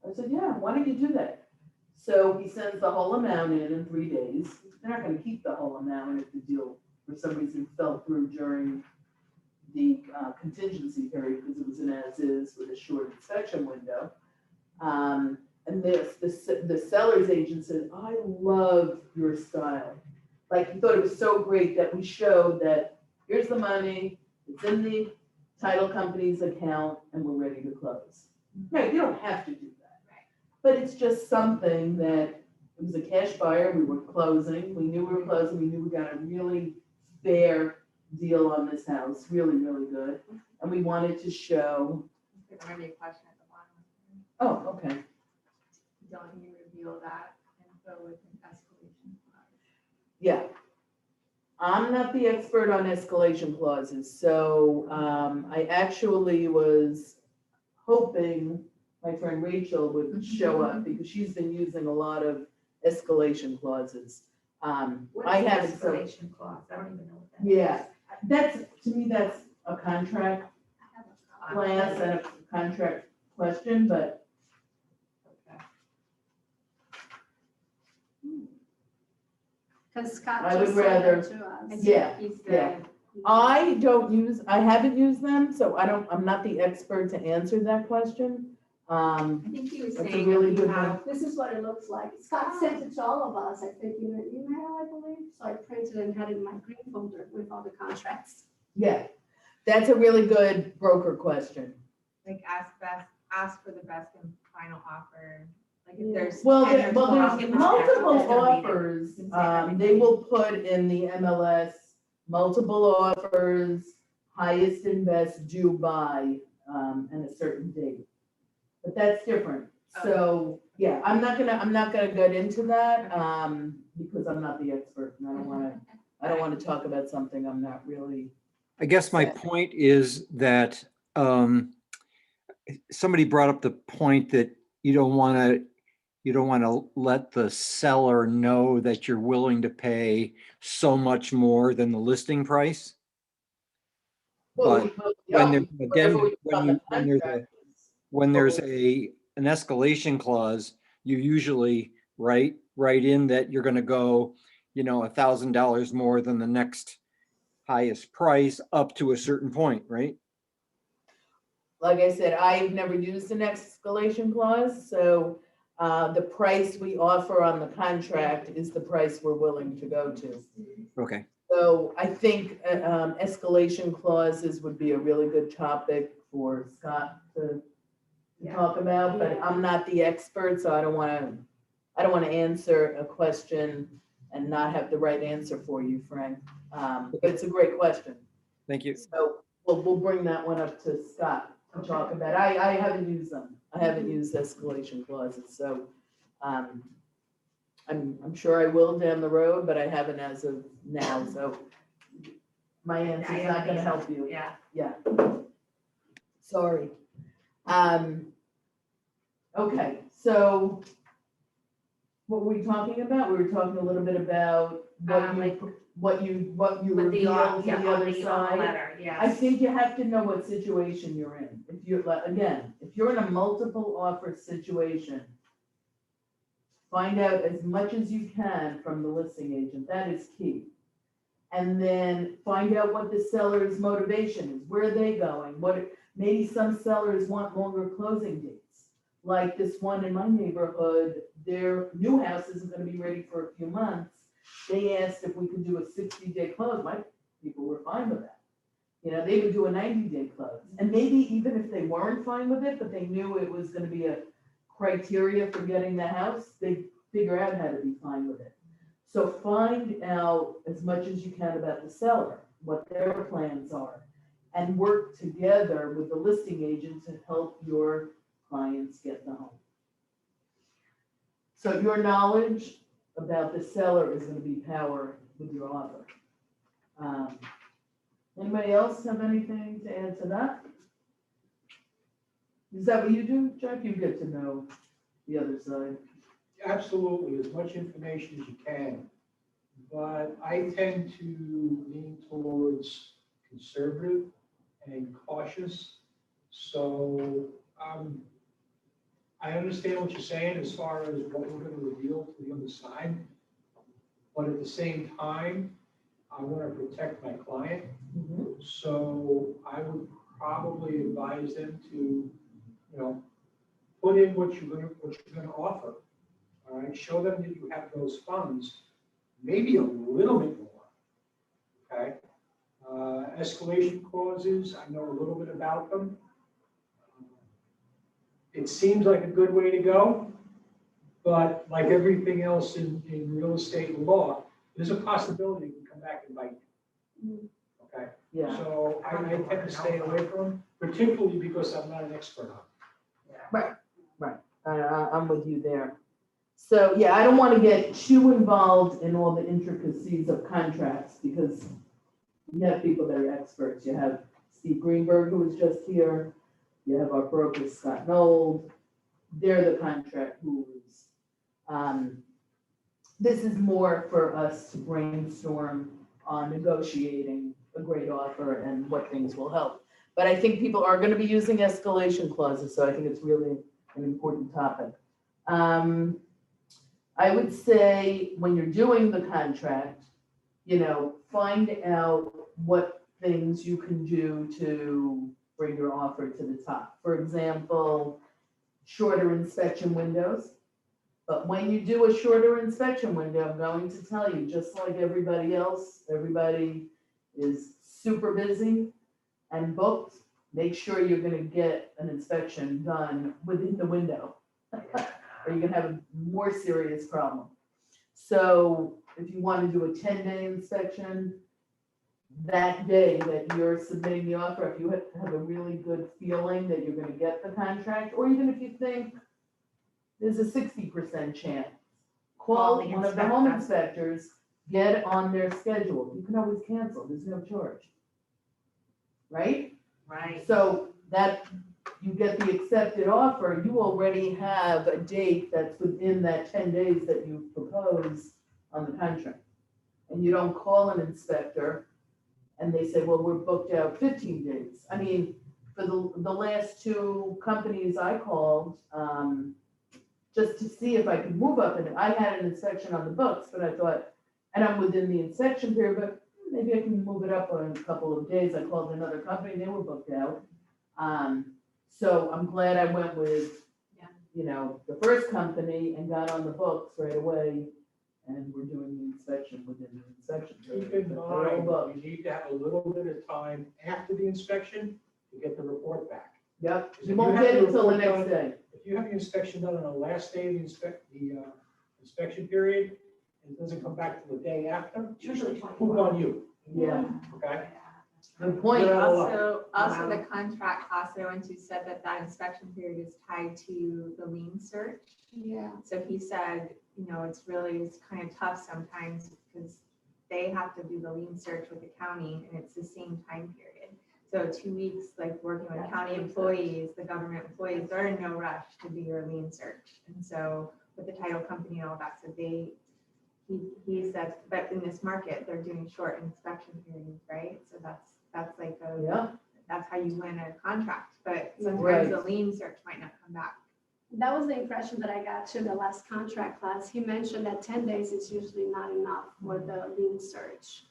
I said, yeah, why don't you do that? So he sends the whole amount in 3 days. They're not gonna keep the whole amount if the deal for some reason fell through during the contingency period because it was an as-is with a short inspection window. And the seller's agent said, I love your style. Like, he thought it was so great that we showed that here's the money, it's in the title company's account, and we're ready to close. Right, you don't have to do that. But it's just something that, it was a cash buyer, we were closing, we knew we were closing, we knew we got a really fair deal on this house, really, really good. And we wanted to show, There might be a question at the bottom. oh, okay. Don't you reveal that info with an escalation clause? Yeah. I'm not the expert on escalation clauses, so I actually was hoping my friend Rachel would show up because she's been using a lot of escalation clauses. What's I the haven't, so, escalation clause? I don't even know what that is. yeah, to me, that's a contract I have a class and a contract question, but Because Scott I would just said rather- that to us. I think Yeah, he's yeah. the, I haven't used them, so I'm not the expert to answer that question. I think he was That's a saying really that you good have, This is what it looks like. Scott sent it to all of us, I think, in an email, I believe. So I printed and had it in my green folder with all the contracts. Yeah, that's a really good broker question. like, ask for the best and final offer. Like, if there's. Well, 10 or there's 12 give us multiple that. offers. They will put in the MLS, multiple offers, highest and best due by, and a certain date. But that's different. So, yeah, I'm not gonna get into that, because I'm not the expert and I don't wanna talk about something I'm not really. I guess my Set. point is that somebody brought up the point that you don't want to let the seller know that you're willing to pay so much more than the listing price. But when there, again, when there's an escalation clause, you usually write in that you're going to go, $1,000 more than the next highest price up to a certain point, right? Like I said, I've never used an escalation clause, so the price we offer on the contract is the price we're willing to go to. Okay. So I think escalation clauses would be a really good topic for Scott to talk about, but I'm not the expert, so I don't want to answer a question and not have the right answer for you, Frank. But it's a great question. Thank you. So we'll bring that one up to Scott to talk about. I haven't used them. I haven't used escalation clauses, so I'm sure I will down the road, but I haven't as of now, so my answer is not gonna help you. Yeah. Sorry. Okay, so what were we talking about? We were talking a little bit about what you With the, revealed to yeah, the on other the side. letter, yes. I think you have to know what situation you're in. If you're, again, if you're in a multiple offer situation, find out as much as you can from the listing agent. That is key. And then find out what the seller's motivation is. Where are they going? Maybe some sellers want longer closing dates. like this one in my neighborhood, their new house isn't gonna be ready for a few months. They asked if we could do a 60-day close. My people were fine with that. You know, they would do a 90-day close. And maybe even if they weren't fine with it, but they knew it was gonna be a criteria for getting the house, they'd figure out how to be fine with it. So find out as much as you can about the seller, what their plans are, and work together with the listing agent to help your clients get the home. So your knowledge about the seller is gonna be power with your offer. Anybody else have anything to add to that? Is that what you do, Jack? You get to know the other side. Absolutely, as much information as you can. But I tend to lean towards conservative and cautious. So I understand what you're saying as far as what we're going to reveal to the other side. But at the same time, I want to protect my client. So I would probably advise them to, put in what you're going to offer. All right, show them that you have those funds, maybe a little bit more. Okay. Escalation clauses, I know a little bit about them. It seems like a good way to go, but like everything else in real estate law, there's a possibility it can come back and bite you. Okay. Yeah, So I tend to stay away from them, particularly because I'm not an expert on it. I'm with you there. So, yeah, I don't want to get too involved in all the intricacies of contracts because you have people that are experts. You have Steve Greenberg, who was just here. You have our broker, Scott Nold. They're the contract gurus. This is more for us to brainstorm on negotiating a great offer and what things will help. But I think people are going to be using escalation clauses, so I think it's really an important topic. I would say when you're doing the contract, find out what things you can do to bring your offer to the top. For example, shorter inspection windows. But when you do a shorter inspection window, I'm going to tell you, just like everybody else, everybody is super busy and booked. Make sure you're going to get an inspection done within the window, or you're going to have a more serious problem. So if you want to do a 10-day inspection, that day that you're submitting the offer, if you have a really good feeling that you're going to get the contract, or even if you think there's a 60% chance, call the one of the home inspector. inspectors, get on their schedule. You can always cancel, there's no charge. Right? Right. So that you get the accepted offer, you already have a date that's within that 10 days that you propose on the contract. And you don't call an inspector and they say, well, we're booked out 15 days. I mean, for the last two companies I called, just to see if I could move up, and I had an inspection on the books, but I thought, and I'm within the inspection period, but maybe I can move it up in a couple of days. I called another company, they were booked out. So I'm glad I went with, the first company and got on the books right away. And we're doing the inspection within the inspection Keep period. in They're all mind, booked. you need to have a little bit of time after the inspection to get the report back. Yep, If you you won't have get the it till the report next done- day. If you have the inspection done on the last day of the inspection period, and it doesn't come back till the day after, Usually who's on you? Yeah, Okay? good point. Yeah. Also the contract cost I went to said that inspection period is tied to the lien search. Yeah. So he said, it's kind of tough sometimes because they have to do the lien search with the county and it's the same time period. So 2 weeks, like working with county employees, the government employees, they're in no rush to do your lien search. And so with the title company and all that, so he said, but in this market, they're doing short inspection periods, right? So that's like Yeah, that's how you win a contract, but Right. sometimes the lien search might not come back. That was the impression that I got to the last contract class. He mentioned that 10 days is usually not enough for the lien search.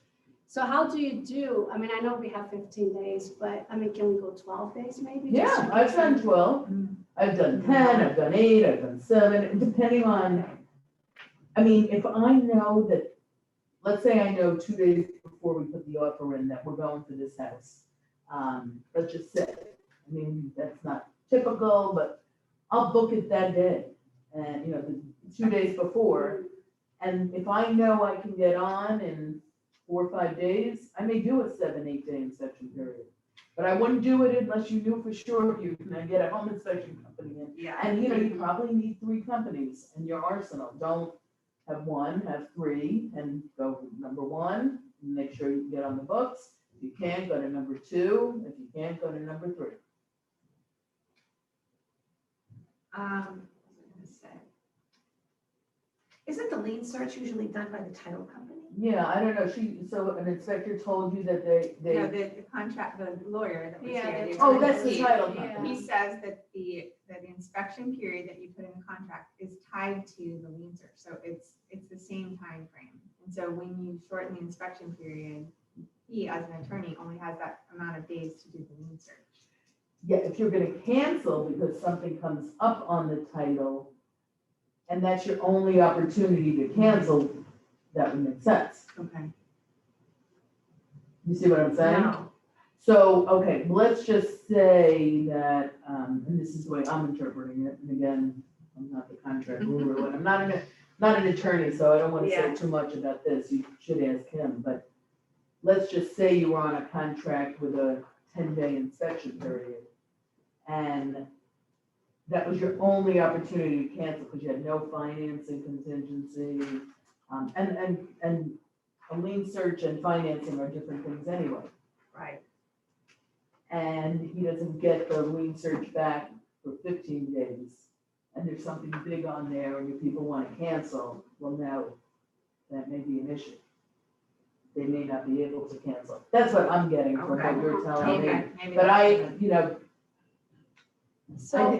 So how do you do, I mean, I know we have 15 days, but I mean, can we go 12 days maybe? Just yeah, to I've get done some- 12. I've done 10, I've done 8, I've done 7, depending on, I mean, if I know that, let's say I know 2 days before we put the offer in that we're going for this house. Let's just say, I mean, that's not typical, but I'll book it that day. And, you know, the 2 days before. And if I know I can get on in 4 or 5 days, I may do a 7, 8 day inspection period. But I wouldn't do it unless you knew for sure you can get a home inspection company in. Yeah. And, you know, you probably need 3 companies in your arsenal. Don't have 1, have 3, and go with number 1, and make sure you can get on the books. If you can't, go to number 2. If you can't, go to number 3. What was I gonna say? Isn't the lien search usually done by the title company? Yeah, I don't know, so an inspector told you that No, they, the contract, the lawyer that was Yeah, here. oh, that's the he- title Yeah. company. He says that the inspection period that you put in the contract is tied to the lien search, so it's the same time frame. And so when you shorten the inspection period, he, as an attorney, only has that amount of days to do the lien search. Yeah, if you're gonna cancel because something comes up on the title, and that's your only opportunity to cancel, that would make sense. Okay. You see what I'm saying? No. So, okay, let's just say that, and this is the way I'm interpreting it, and again, I'm not the contract guru, and I'm not an attorney, so I don't wanna say Yeah. too much about this, you should ask him, but let's just say you were on a contract with a 10-day inspection period, and that was your only opportunity to cancel, because you had no financing contingency, and a lien search and financing are different things anyway. Right. And he doesn't get the lien search back for 15 days, and there's something big on there, and your people want to cancel, well, now, that may be an issue. They may not be able to cancel. That's what I'm getting from what you're telling me. Okay. Maybe But that's- you know, So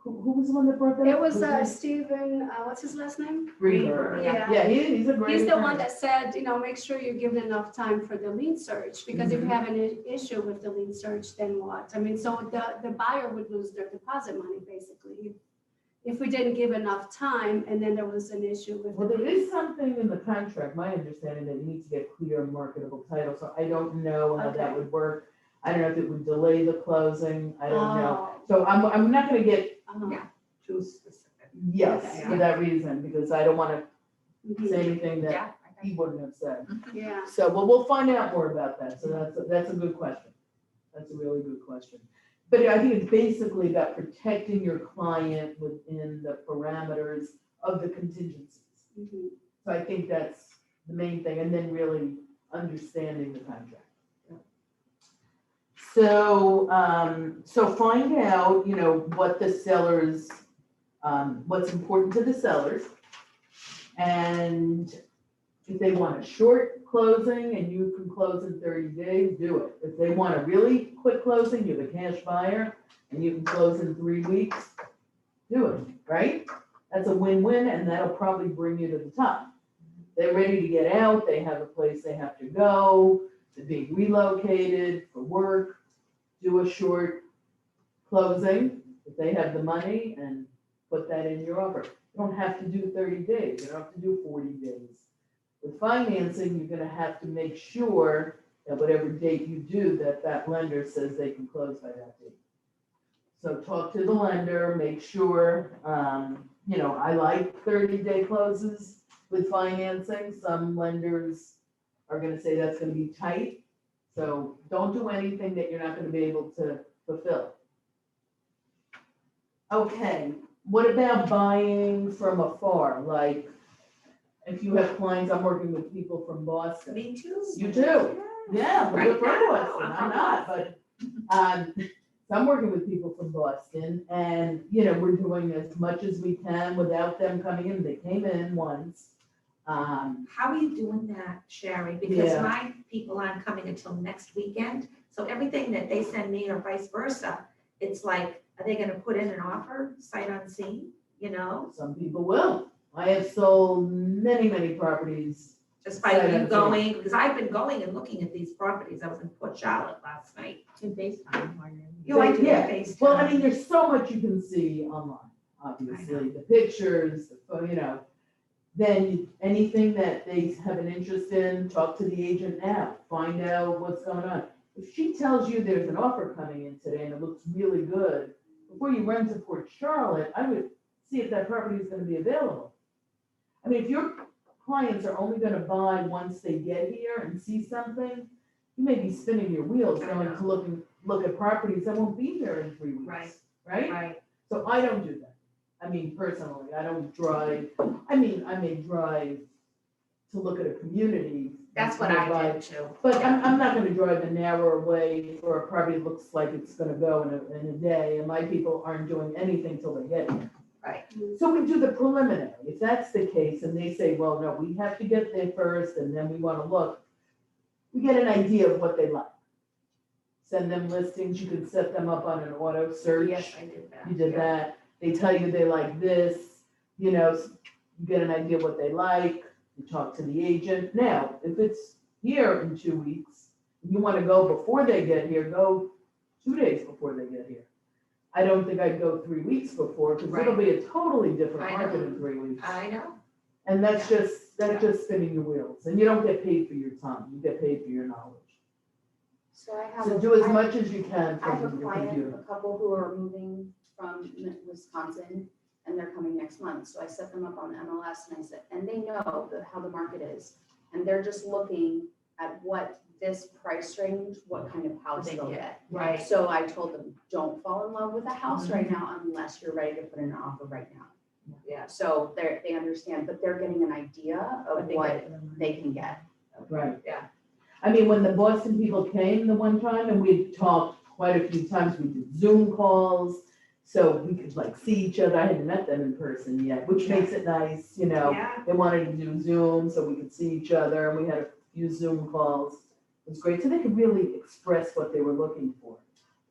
who was the one that brought that up? it was Stephen, what's his last name? Greenberg. Yeah. Yeah, he's a great He's the one attorney. that said, you know, make sure you're given enough time for the lien search, because if you have an issue with the lien search, then what? I mean, so the buyer would lose their deposit money, basically. If we didn't give enough time and then there was an issue with. Well, there is something in the contract, my understanding, that you need to get clear marketable title, so I don't know how that Okay. would work. I don't know if it would delay the closing, I don't know. Oh, So I'm not gonna get Yeah. Too specific. yes Okay. for that reason, because I don't wanna mhm, say anything that Yeah. okay. he wouldn't have said. yeah. So, well, we'll find out more about that, so that's a good question. That's a really good question. But I think it's basically about protecting your client within the parameters of the contingencies. mhm. So I think that's the main thing, and then really understanding the contract. So, so find out, you know, what the sellers, what's important to the sellers. And if they want a short closing and you can close in 30 days, do it. If they want a really quick closing, you're the cash buyer, and you can close in 3 weeks, do it, right? That's a win-win, and that'll probably bring you to the top. They're ready to get out, they have a place they have to go, they're being relocated for work, do a short closing, if they have the money, and put that in your offer. You don't have to do 30 days, you don't have to do 40 days. With financing, you're gonna have to make sure that whatever date you do, that lender says they can close by that date. So talk to the lender, make sure, you know, I like 30-day closes with financing. Some lenders are gonna say that's gonna be tight. So don't do anything that you're not gonna be able to fulfill. Okay, what about buying from afar? Like, if you have clients, I'm working with people from Boston. Me too. You too? Yeah, Right we're from now, Boston, I'm I'm from not, but, so I'm working with people from Boston, and, you know, we're doing as much as we can without them coming in, they came in once. How are you doing that, Sherry? Because Yeah. my people aren't coming until next weekend, so everything that they send me or vice versa, it's like, are they gonna put in an offer, sight unseen, you know? Some people will, I have sold many, many properties. Just by Sight you unseen. going, because I've been going and looking at these properties, I was in Port Charlotte last night. To FaceTime while you're in You like to Yeah. get FaceTime. Well, I mean, there's so much you can see online, obviously, the pictures, then anything that they have an interest in, talk to the agent now, find out what's going on. If she tells you there's an offer coming in today and it looks really good, before you run to Port Charlotte, I would see if that property is gonna be available. I mean, if your clients are only gonna buy once they get here and see something, you may be spinning your wheels I going know. to look at properties that won't be here in 3 weeks. Right. Right? Right, So I don't do that. I mean, personally, I don't drive, I may drive to look at a community. that's what I do too. But I'm not gonna drive an hour away for a property that looks like it's gonna go in a day, and my people aren't doing anything till they get here. Right. So we do the preliminary. If that's the case, and they say, well, no, we have to get there first, and then we wanna look, we get an idea of what they like. Send them listings, you can set them up on an auto search. Yes, I did that. You did Yeah. that, they tell you they like this, you get an idea what they like, you talk to the agent. Now, if it's here in 2 weeks, you wanna go before they get here, go 2 days before they get here. I don't think I'd go 3 weeks before, because it'll be a totally different I market know. in 3 weeks. I know. And that's Yeah. just spinning your wheels, and you don't get paid for your time, you get paid for your knowledge. So I have. So a- do as I- much as you can I have a from your client, computer. a couple who are moving from Wisconsin, and they're coming next month, so I set them up on MLS, and I said, and they know how the market is, and they're just looking at what this price range, what kind of house They they'll get. get. Right. So I told them, don't fall in love with a house right now unless you're ready to put in an offer right now. Yeah. So they understand, but they're getting an idea of But what they can get. Right. Yeah. I mean, when the Boston people came the one time, and we talked quite a few times, we did Zoom calls, so we could like see each other. I hadn't met them in person yet, which makes it nice, Yeah. They wanted to do Zoom so we could see each other, and we had a few Zoom calls. It was great, so they could really express what they were looking for.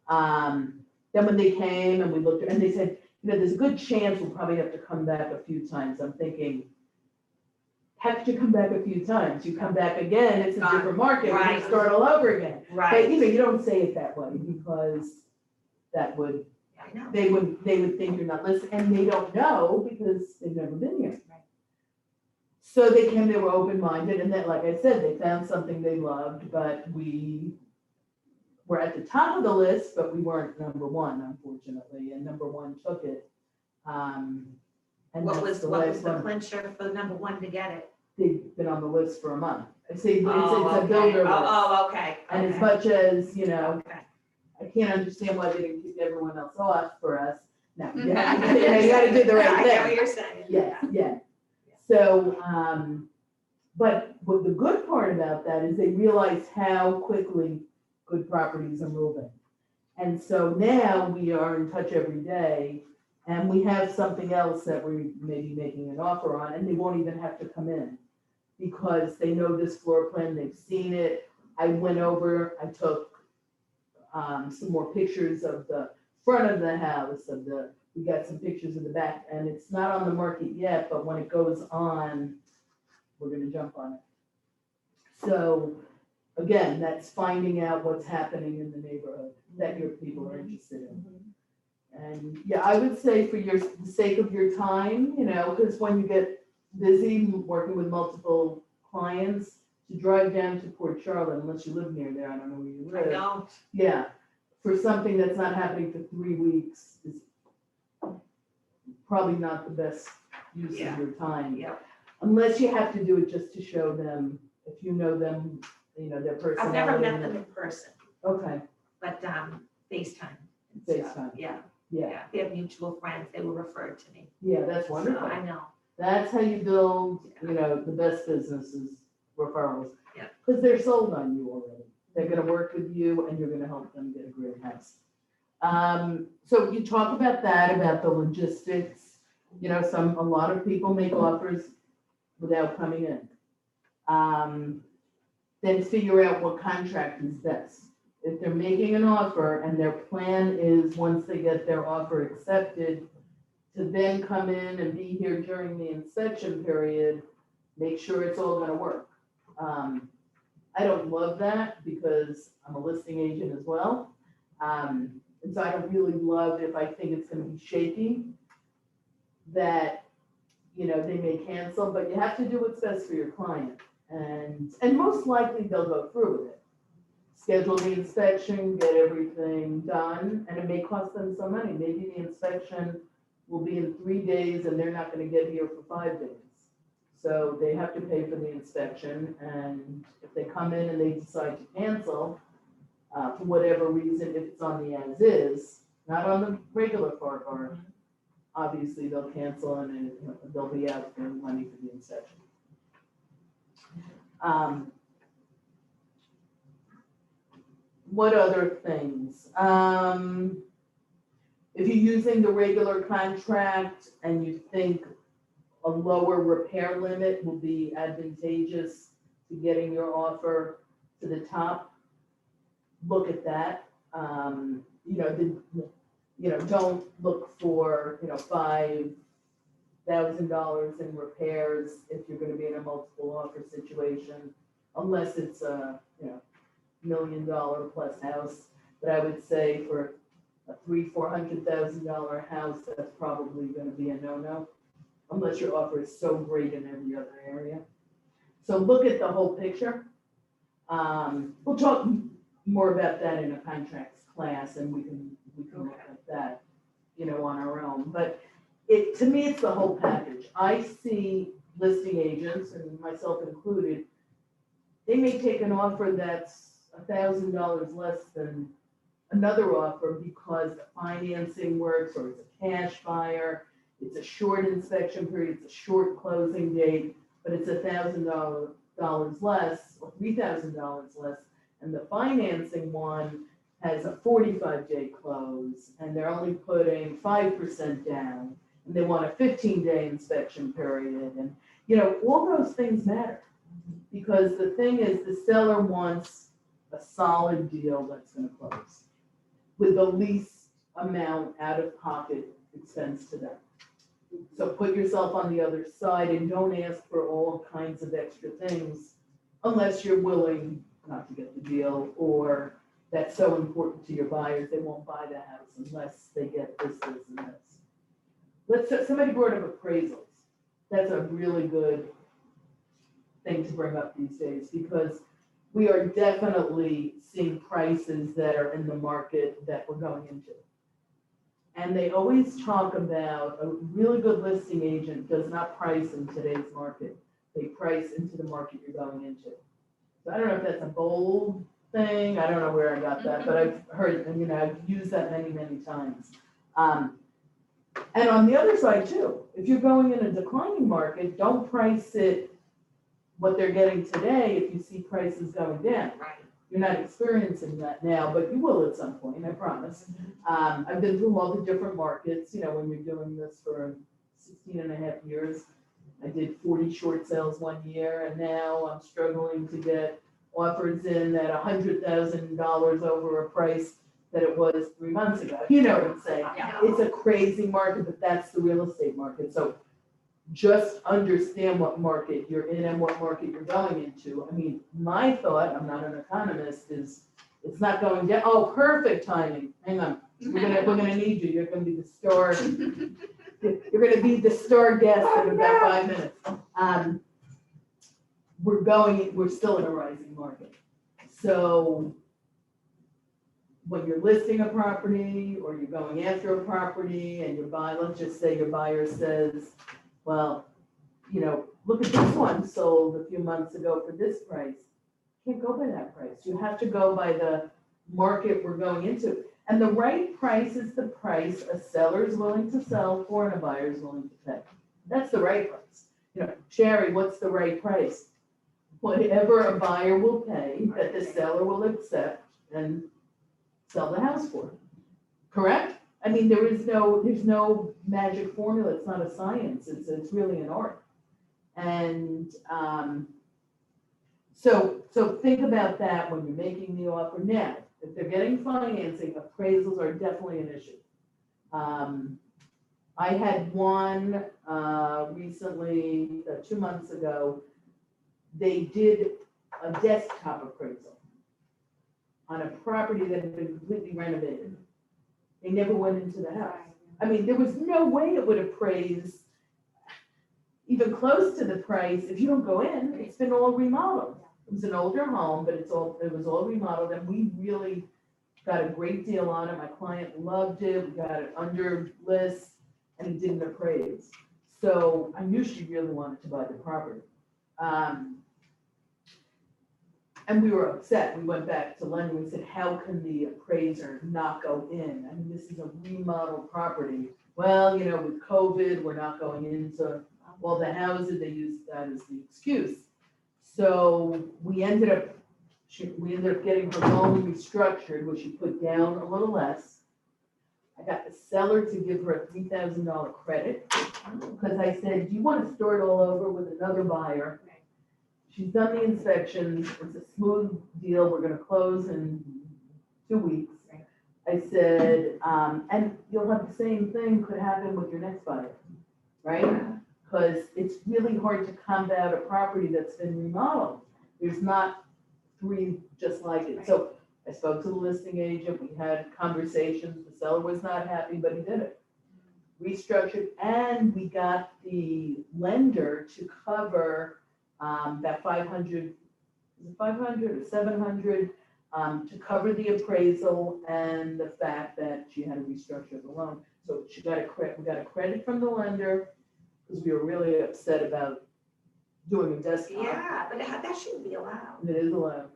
Then when they came and we looked, and they said, there's a good chance we'll probably have to come back a few times. I'm thinking, have to come back a few times. You come back again, it's a different market, we're gonna Right. start all over again. But, Right. you don't say it that way, because that would, I know. they would think you're not listening, and they don't know because they've never been here. Right. So they came, they were open-minded, and then, like I said, they found something they loved, but we were at the top of the list, but we weren't number one, unfortunately, and number one took it. And What that's was the the last one. clincher for the number one to get it? They've been on the list for a month. I say, it's Oh, a okay. builder list. Oh, okay. And as Okay. much as, Okay. I can't understand why they didn't kick everyone else off for us. No, you gotta do the right I get what thing. you're saying. Yeah. So, but what the good part about that is they realize how quickly good properties are moving. And so now we are in touch every day, and we have something else that we may be making an offer on, and they won't even have to come in, because they know this floor plan, they've seen it. I went over, I took some more pictures of the front of the house, we got some pictures of the back, and it's not on the market yet, but when it goes on, we're gonna jump on it. So, again, that's finding out what's happening in the neighborhood that your people are interested in. And yeah, I would say for the sake of your time, because when you get busy working with multiple clients, to drive down to Port Charlotte, unless you live near there, I don't know where you I live. know. Yeah, for something that's not happening for 3 weeks is probably not the best use Yeah. of your time. Yeah. Unless you have to do it just to show them, if you know them, their personality. I've never met them in person, Okay, but FaceTime. and stuff. FaceTime. Yeah, yeah, yeah. They have mutual friends. They were referred to me. yeah, that's So wonderful. I know. That's how you build, the best businesses, referrals. Yeah. Because they're sold on you already. They're gonna work with you, and you're gonna help them get a great house. So you talk about that, about the logistics, a lot of people make offers without coming in. Then figure out what contract is best. If they're making an offer and their plan is, once they get their offer accepted, to then come in and be here during the inspection period, make sure it's all gonna work. I don't love that, because I'm a listing agent as well. And so I don't really love if I think it's gonna be shaky, that, you know, they may cancel, but you have to do what's best for your client. And most likely they'll go through with it. Schedule the inspection, get everything done, and it may cost them some money. Maybe the inspection will be in 3 days and they're not gonna get here for 5 days. So they have to pay for the inspection, and if they come in and they decide to cancel, for whatever reason, if it's on the as-is, not on the regular bar, obviously they'll cancel and then they'll be out for money for the inspection. What other things? If you're using the regular contract and you think a lower repair limit will be advantageous to getting your offer to the top, look at that. Don't look for, $5,000 in repairs if you're gonna be in a multiple offer situation, unless it's a, $1 million plus house. But I would say for a $300,000-400,000 house, that's probably gonna be a no-no, unless your offer is so great in every other area. So look at the whole picture. We'll talk more about that in a contracts class, and we can look at that, on our own. But to me, it's the whole package. I see listing agents, and myself included, they may take an offer that's $1,000 less than another offer because the financing works, or it's a cash buyer, it's a short inspection period, it's a short closing date, but it's $1,000 less or $3,000 less. And the financing one has a 45-day close, and they're only putting 5% down, and they want a 15-day inspection period. And, all those things matter, because the thing is, the seller wants a solid deal that's gonna close with the least amount out-of-pocket expense to them. So put yourself on the other side and don't ask for all kinds of extra things unless you're willing not to get the deal, or that's so important to your buyers, they won't buy the house unless they get this, and this. Somebody brought up appraisals. That's a really good thing to bring up these days, because we are definitely seeing prices that are in the market that we're going into. And they always talk about a really good listing agent does not price in today's market. They price into the market you're going into. So I don't know if that's a bold thing. I don't know where I got that, but I've heard, and I've used that many, many times. And on the other side too, if you're going in a declining market, don't price it what they're getting today if you see prices going down. Right. You're not experiencing that now, but you will at some point, I promise. I've been through all the different markets, when you're doing this for 16 and a half years. I did 40 short sales one year, and now I'm struggling to get offers in at $100,000 over a price that it was 3 months ago. You know what I'm saying? Yeah. It's a crazy market, but that's the real estate market. So just understand what market you're in and what market you're going into. I mean, my thought, I'm not an economist, is it's not going down. Oh, perfect timing. Hang on. We're gonna need you. You're gonna be the star. You're gonna be the star guest in about 5 minutes. We're still in a rising market. So when you're listing a property or you're going after a property and your buyer, let's just say your buyer says, well, look at this one sold a few months ago for this price. You can't go by that price. You have to go by the market we're going into. And the right price is the price a seller is willing to sell for and a buyer is willing to pay. That's the right price. Sherry, what's the right price? Whatever a buyer will pay that the seller will accept and sell the house for. Correct? I mean, there's no magic formula. It's not a science. It's really an art. And so think about that when you're making the offer. Now, if they're getting financing, appraisals are definitely an issue. I had one recently, 2 months ago. They did a desktop appraisal on a property that had been completely renovated. They never went into the house. I mean, there was no way it would appraise even close to the price if you don't go in. It's been all remodeled. It was an older home, but it was all remodeled, and we really got a great deal on it. My client loved it. We got it under list, and it didn't appraise. So I knew she really wanted to buy the property. And we were upset. We went back to London. We said, how can the appraiser not go in? I mean, this is a remodeled property. Well, you know, with COVID, we're not going into all the houses. They used that as the excuse. So we ended up getting her loan restructured, which she put down a little less. I got the seller to give her a $3,000 credit because I said, do you want to start all over with another buyer? She's done the inspections. It's a smooth deal. We're going to close in 2 weeks. I said, and you'll have the same thing could happen with your next buyer, right? Because it's really hard to combat a property that's been remodeled. There's not 3 just like it. So I spoke to the listing agent. We had conversations. The seller was not happy, but he did it. Restructured, and we got the lender to cover that 500, is it 500 or 700, to cover the appraisal and the fact that she had to restructure the loan. So she got we got a credit from the lender because we were really upset about doing a desktop. Yeah, but that shouldn't be allowed. It is allowed.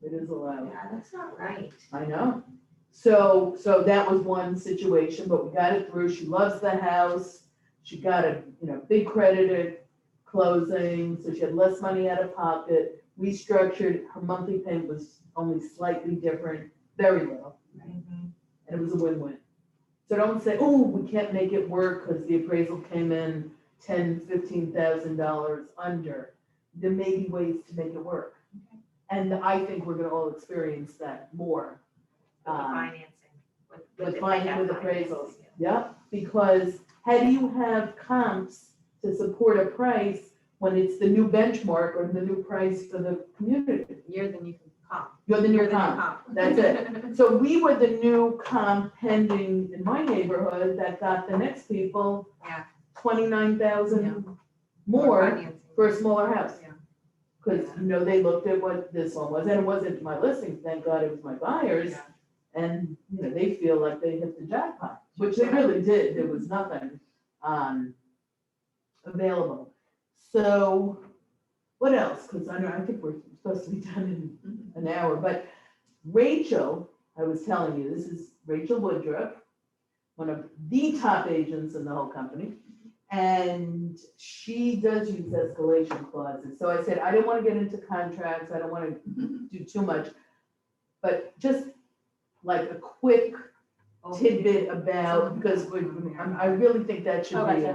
It is allowed. Yeah, that's not right. I know. So that was one situation, but we got it through. She loves the house. She got a, big credit at closing, so she had less money out of pocket. Restructured. Her monthly payment was only slightly different, very low. And it was a win-win. So don't say, oh, we can't make it work because the appraisal came in $10,000, $15,000 under. There may be ways to make it work. And I think we're gonna all experience that more. With the financing. With appraisals. Yep, because how do you have comps to support a price when it's the new benchmark or the new price for the community? You're the new comp. You're the new comp. That's it. So we were the new comp pending in my neighborhood that got the next people Yeah. 29,000 more Financing. for a smaller house. Yeah. Because, they looked at what this one was, and it wasn't my listing, thank God it was my buyers. Yeah. And, they feel like they hit the jackpot, which they really did. There was nothing available. So what else? Because I think we're supposed to be done in an hour, but Rachel, I was telling you, this is Rachel Woodruff, one of the top agents in the whole company. And she does use escalation clauses. So I said, I didn't want to get into contracts. I don't want to do too much. But just like a quick tidbit about, because I really think that should be,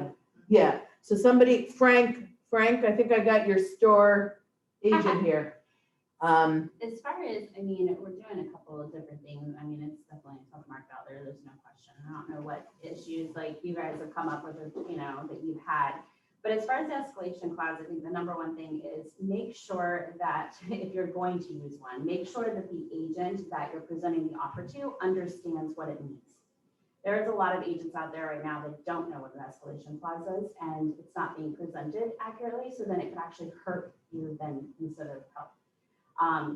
yeah. So somebody, Frank, I think I got your store agent here. As far as, we're doing a couple of different things. It's definitely a tough market out there. There's no question. I don't know what issues like you guys have come up with, that you've had. But as far as the escalation clause, I think the number one thing is make sure that if you're going to use one, make sure that the agent that you're presenting the offer to understands what it means. There's a lot of agents out there right now that don't know what an escalation clause is, and it's not being presented accurately. So then it could actually hurt you then instead of help.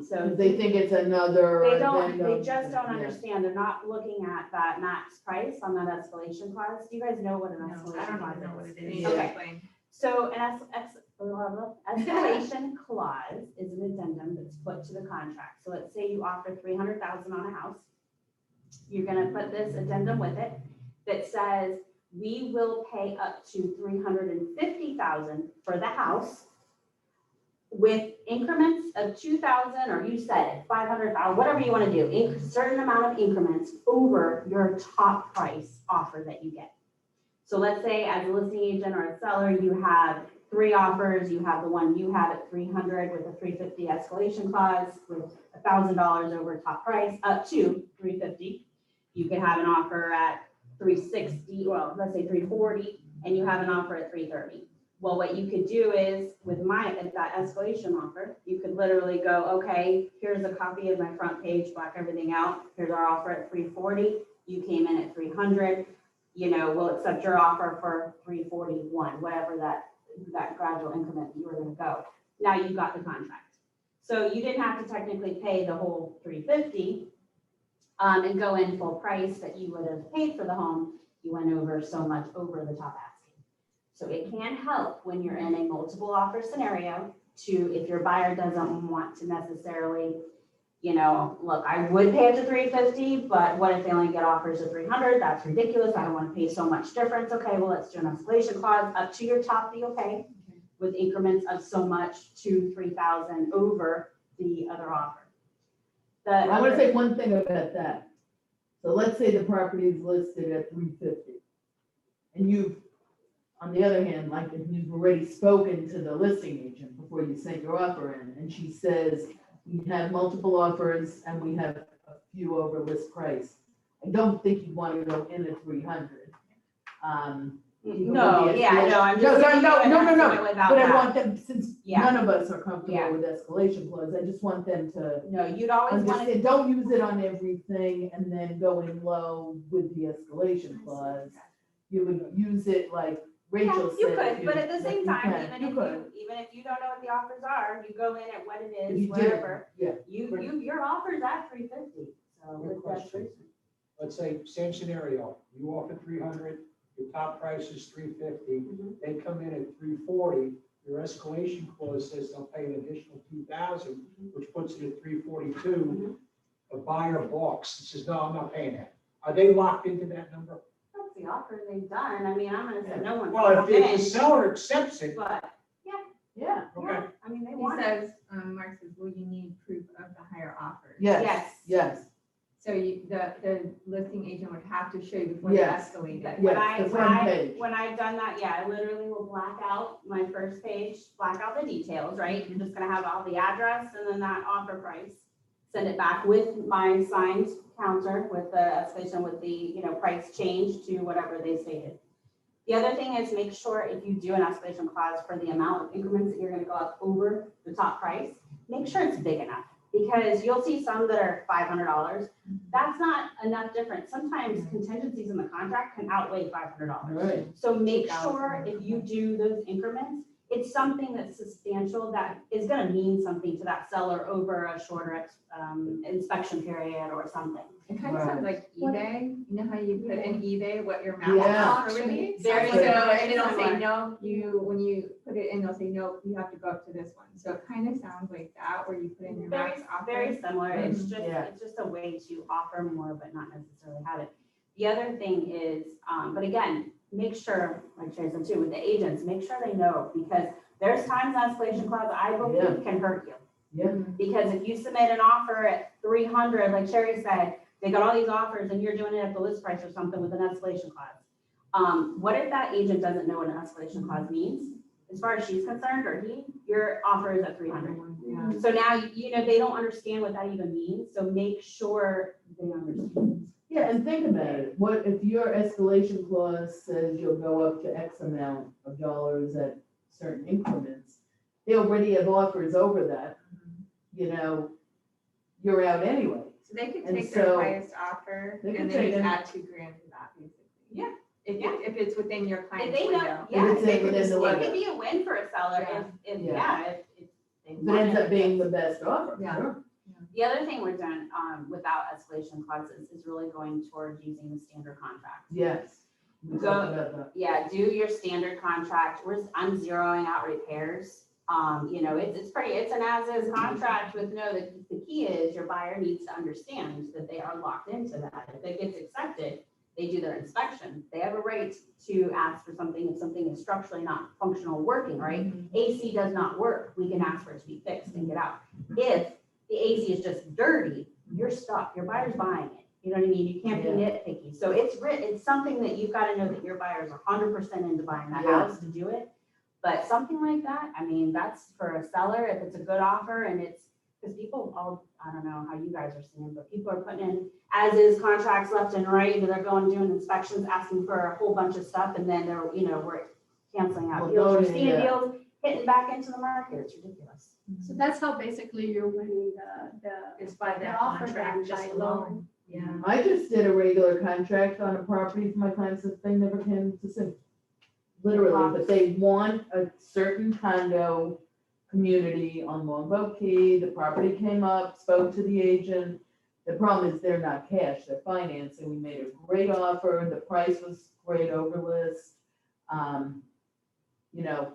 So They think it's another. they just don't understand. They're not looking at that max price on that escalation clause. Do you guys know what an No, I escalation don't clause even know what is? it Can is. you Okay. explain? So an escalation clause is an addendum that's put to the contract. So let's say you offer $300,000 on a house. You're gonna put this addendum with it that says, we will pay up to $350,000 for the house with increments of 2,000, or you said it, 500,000, whatever you want to do, a certain amount of increments over your top price offer that you get. So let's say as a listing agent or a seller, you have 3 offers. You have the one you have at 300 with a 350 escalation clause with $1,000 over top price up to 350. You can have an offer at 360, well, let's say 340, and you have an offer at 330. Well, what you could do is with that escalation offer, you could literally go, okay, here's a copy of my front page, black everything out. Here's our offer at 340. you came in at 300, we'll accept your offer for 341, whatever that gradual increment you were gonna go. Now you got the contract. So you didn't have to technically pay the whole 350 and go in full price that you would have paid for the home. You went over so much over the top asking. So it can help when you're in a multiple offer scenario to, if your buyer doesn't want to necessarily, look, I would pay up to 350, but what if they only get offers of 300? That's ridiculous. I don't want to pay so much difference. Okay, well, let's do an escalation clause up to your top fee, okay, with increments of so much to 3,000 over the other offer. I want to say one thing about that. So let's say the property is listed at 350. And you've, on the other hand, like if you've already spoken to the listing agent before you sent your offer in, and she says, we have multiple offers and we have a few over list price. I don't think you'd want to go in at 300. No, yeah, no, I'm just. No, giving you an estimate without but I that. want them, since Yeah. none of us are comfortable Yeah. with escalation clause, I just want them to No, you'd always want to. understand, don't use it on everything and then go in low with the escalation clause. You would use it like Rachel said. You if could, but at the like same you time, can, even if you don't know what the offers are, you go in at what it If is, you do, wherever. yeah. Your offer's at 350, so Good with that question. person. Let's say, same scenario, you offer 300, your top price is 350, Mhm. they come in at 340, your escalation clause says they'll pay an additional 2,000, which puts it at 342. The buyer balks and says, no, I'm not paying that. Are they locked into that number? That's the offer they've done, I mean, I'm gonna say no one. Well, if the seller accepts it, But, Yeah, okay. I mean, they He want it. says, Mark says, well, you need proof of the higher offer. yes, yes, So the listing agent would have to show you before they Yes. escalate But it. yes, the front page. When I've done that, yeah, I literally will black out my first page, black out the details, right? You're just gonna have all the address and then that offer price. Send it back with my signed counter, with the escalation, with the, price change to whatever they stated. The other thing is make sure if you do an escalation clause for the amount of increments that you're gonna go up over the top price, make sure it's big enough. Because you'll see some that are $500. That's not enough difference. Sometimes contingencies in the contract can outweigh $500. right. So make sure if you do those increments, it's something that's substantial that is gonna mean something to that seller over a shorter inspection period or something. It kind of sounds like eBay, you know how you put in eBay what your max Yeah. offer would be? Very So, similar, and it'll say, similar. no, when you put it in, they'll say, no, you have to go up to this one. So it kind of sounds like that, where you put in your max offer. Very similar. It's Yeah. just a way to offer more, but not necessarily have it. The other thing is, but again, make sure, like Sherry said too, with the agents, make sure they know, because there's times escalation clause, I believe, can hurt you. Yeah. Because if you submit an offer at 300, like Sherry said, they got all these offers and you're doing it at the list price or something with an escalation clause. What if that agent doesn't know what an escalation clause means? As far as she's concerned, or he, your offer is at 300. Yeah. So now, they don't understand what that even means, so make sure they understand. Yeah, and think about it. What if your escalation clause says you'll go up to X amount of dollars at certain increments? They already have offers over that, you're out anyway. So they could And take their so highest offer they could and then take just it. add $2,000 to that, basically. Yeah. If it's within your If client's they know, window. yeah, If it's they could within just, the it window. could be a win for a seller if they If it want ends it. up being the best offer, Yeah. sure. The other thing we're doing, without escalation clauses is really going towards using the standard contract. Yes. We Go- talked about that. Yeah, do your standard contract. I'm zeroing out repairs. It's an as-is contract with the key is your buyer needs to understand that they are locked into that. If it gets accepted, they do their inspection. They have a right to ask for something if something is structurally not functional working, right? AC does not work. We can ask for it to be fixed and get out. If the AC is just dirty, you're stuck. Your buyer's buying it. You know what I mean? You can't be nitpicky. So it's something that you've got to know that your buyer's 100% into buying that Yeah. house to do it. But something like that, I mean, that's for a seller, if it's a good offer and because people I don't know how you guys are seeing, but people are putting in as-is contracts left and right, and they're going doing inspections, asking for a whole bunch of stuff, and then we're canceling out Well, deals, we're going, seeing yeah. deals, hitting back into the market, it's ridiculous. So that's how basically you're winning the It's by the that offer contract then just by alone. Yeah. I just did a regular contract on a property for my clients that they never came to see. Literally, but they want a certain condo community on Longboat Key. The property came up, spoke to the agent. The problem is they're not cash, they're financing. We made a great offer. The price was great over list. You know,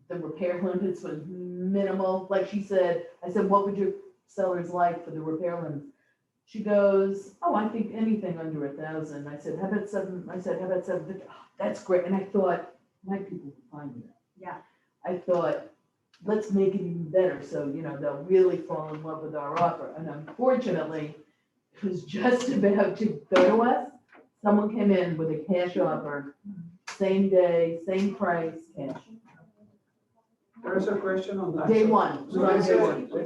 the repair limits was minimal. Like she said, I said, what would your sellers like for the repair limits? She goes, oh, I think anything under 1,000. I said, how about 750? Oh, that's great. And I thought, my people will find me that. Yeah. I thought, let's make it even better. So, you know, they'll really fall in love with our offer. And unfortunately, it was just about to go to us. Someone came in with a cash offer, same day, same price, cash. There is a question on that. Day one. So let's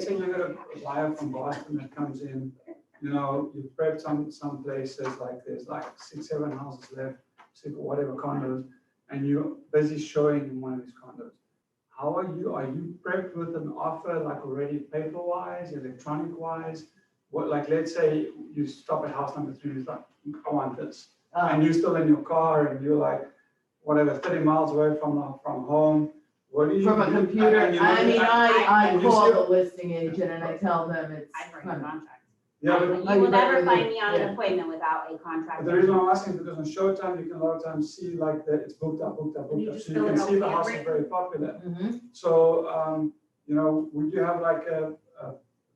say you got a buyer from Boston that comes in, you know, you prep some places like there's like 6, 7 houses left, 6 or whatever condos, and you're busy showing in one of these condos. How are you? Are you prepped with an offer like already paper-wise, electronic-wise? What, like, let's say you stop at house number 3, it's like, I want this. And you're still in your car and you're like, whatever, 30 miles away from home. What do you From a do? computer, And you I look mean, at- I and you call still- the listing agent and I tell them it's. I bring a contract. Yeah, but You will never but- find me on yeah. an appointment without a contract. the reason I'm asking is because on Showtime, you can a lot of times see like that it's booked up. And you So just you fill can it out see the with house is handwritten? very popular. Mhm. So, you know, would you have like a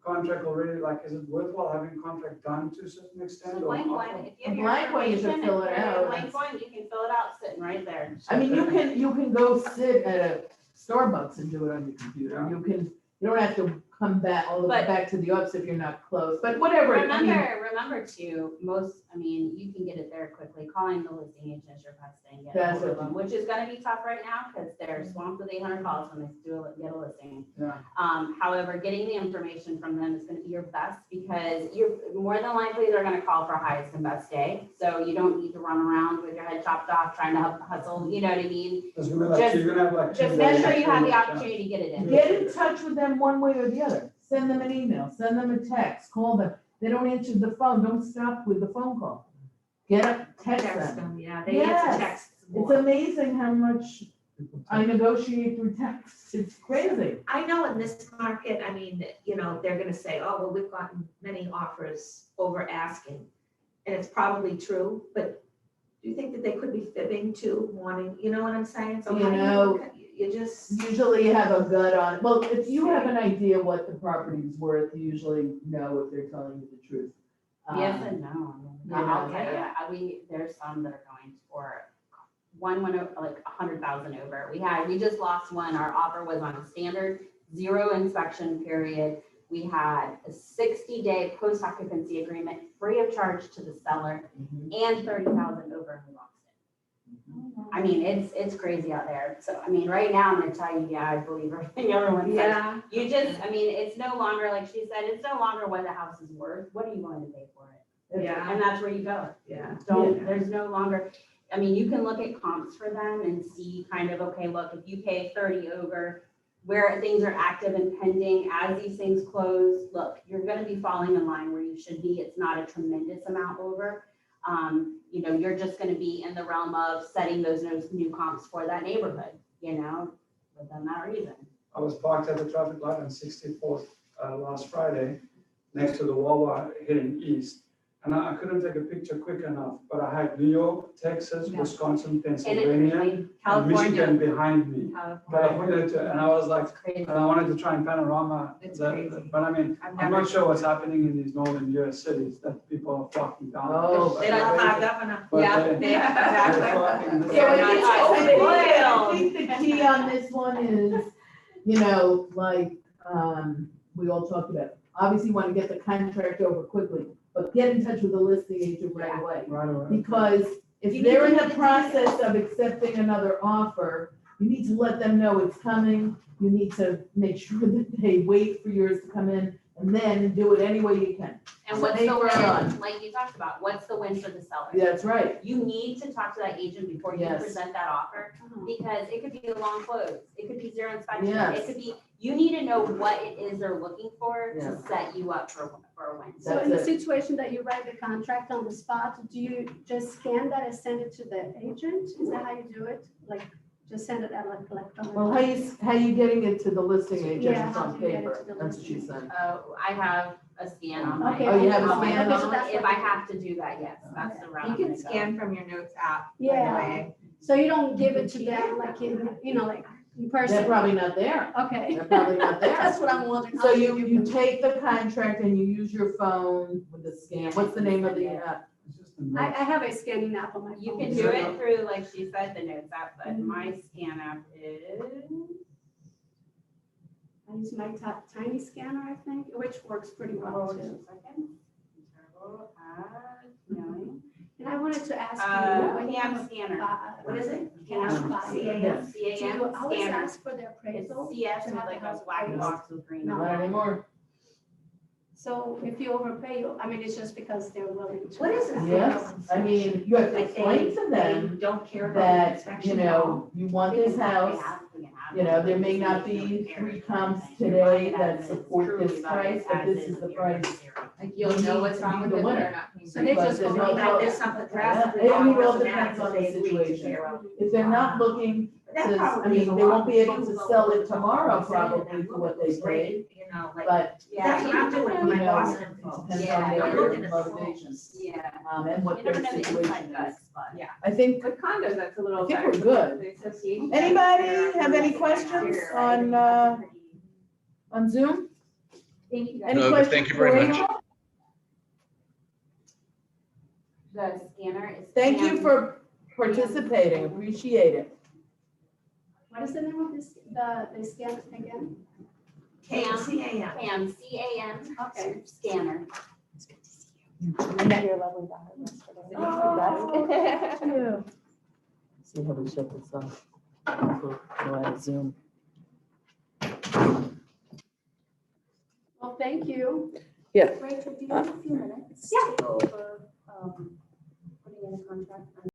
contract already, like, is it worthwhile having contract done to a certain extent? So or blank not? one, if you A have your blank one, you should information, fill if it you're out. a blank one, you can fill it out sitting right there. I mean, you can go sit at a Starbucks and do it on your computer. Yeah. You don't have to come back, all the way But- back to the office if you're not close, but whatever. I mean, Remember too, you can get it there quickly, calling the listing agent is your best thing, get That's hold of it. them, which is gonna be tough right now, because they're swamped with 800 calls when they get a listing. Yeah. However, getting the information from them is gonna be your best, because you're, more than likely, they're gonna call for highest and best day, so you don't need to run around with your head chopped off trying to hustle, you know what I mean? It's gonna be like, Just- you're gonna have like. 2 Just make days sure you have the yeah. opportunity to get it in. Get in touch with them one way or the other. Send them an email, send them a text, call them. They don't answer the phone, don't stop with the phone call. Get up, text Text them. them, yeah, they Yes. answer texts It's more. amazing how much I negotiate through text. It's crazy. I know in this market, I mean, you know, they're gonna say, oh, well, we've gotten many offers over asking. And it's probably true, but do you think that they could be fibbing too, wanting, you know what I'm saying? So You how do know, you just, Usually you have a gut on it. Well, if you have an idea what the property's worth, you usually know if they're telling you the truth. Yes and no. I mean, I'll tell you, there's some that are going for, one went like 100,000 over. We just lost one. Our offer was on a standard 0 inspection period. We had a 60-day post-occupancy agreement free of charge to the seller and 30,000 over who lost it. I mean, it's crazy out there. So, I mean, right now I'm gonna tell you, yeah, I believe everything everyone says. yeah, You just, I mean, it's no longer, like she said, it's no longer what the house is worth. What are you going to pay for it? yeah, And that's where you go. yeah. There's no longer, I mean, you can look at comps for them and see kind of, okay, look, if you pay 30 over, where things are active and pending, as these things close, look, you're gonna be falling in line where you should be. It's not a tremendous amount over. You know, you're just gonna be in the realm of setting those new comps for that neighborhood, you know, within that reason. I was parked at the traffic light on 64th last Friday, next to the Wawa heading east. And I couldn't take a picture quick enough, but I had New York, Texas, Yeah. Wisconsin, And Pennsylvania, like and California. Michigan behind me. California. And I was like, It's crazy. and I wanted to try and panorama It's that, crazy. but I mean, I've I'm never- not sure what's happening in these northern US cities that people are flocking down. Oh, They don't have our governor. But Yeah, they- yeah, they're exactly. flocking. So They're I not think, us. I think the key on this one is, you know, like, we all talked about, obviously you want to get the contract over quickly, but get in touch with the listing agent right away. Right away. Because if You they're need in to the know the process of accepting another offer, you need to let them know it's coming. You need to make sure that they wait for yours to come in and then do it any way you can. And what's Make the right on. win, like you talked about, what's the win for the seller? That's right. You need to talk to that agent before you Yes. present that offer, because it could be a long close, it could be zero inspection, Yes. it could be, you need to know what it is they're looking for to Yes. set you up for a win. So in the situation that you write the contract on the spot, do you just scan that and send it to the agent? Is that how you do it? Like, just send it electronically? Well, how you getting it to the listing agent? Yeah, It's how on do you get it paper. to the That's what she listing? said. I have a scan on my. Okay. Oh, you have a on my scan? phone. That's If what I you- have to do that, yes, that's the route You I'm can gonna go. scan from your notes app. by the Yeah. way. So you don't give it to them like in, like in person? They're probably not there. Okay. They're probably not there. That's what I'm wondering. So How do you take the contract and you use your phone with the scan. What's the name of the app? It's just a I note. have a scanning app on my phone. You can do it through, like she said, the notes app, but my scan app is. I use my tiny scanner, I think, which works pretty well Oh, too. just a second. Terrible at knowing. And I wanted to ask you. when you CAM scanner. What is it? CAM, Buy. CAM, Do you always scanner. ask for the It's appraisal? CS to with have like the a house black appraised? box with green. Not on it. anymore. So if you overpay, I mean, it's just because they're willing to. What is it? Yes, I mean, you have to Like explain to they them don't care about the that, inspection you at all. know, you want We this can have- house. we can have You know, it, there but may it's not really be fair 3 or comps something. You're buying today it as that is, support truly this buying price, it but as this is is the with your own price. zero. Like you'll know what's wrong with it, but you're not paying. So they But just there's go no on trouble. There's something Yeah, drastic. it wrong all with depends that, on the they agree to situation. zero. If they're not looking That to, I probably mean, is a they lot. won't be able to People sell don't it tomorrow say that. probably for what they It's paid, great, you know, like, but that's what I'm doing with you my know, Boston it folks. depends Yeah, on I'm their looking at the motivations, Yeah. and what You their never know the inside situation is. guts, but. I think, With condos, that's a little. I think better. we're good. The association. Anybody have any questions on Zoom? Thank you guys. Any No, questions thank you for very much. Rachel? The scanner is. Thank you CAM. for participating, appreciate it. What is the name of this, the scan again? CAM. CAM, CAM. Okay. Scanner. I met your lovely daughter yesterday. Oh. See how we shut this off. Go out of Zoom. Well, thank you. Rachel, do you have a few minutes? Yeah. To go over, putting in a contract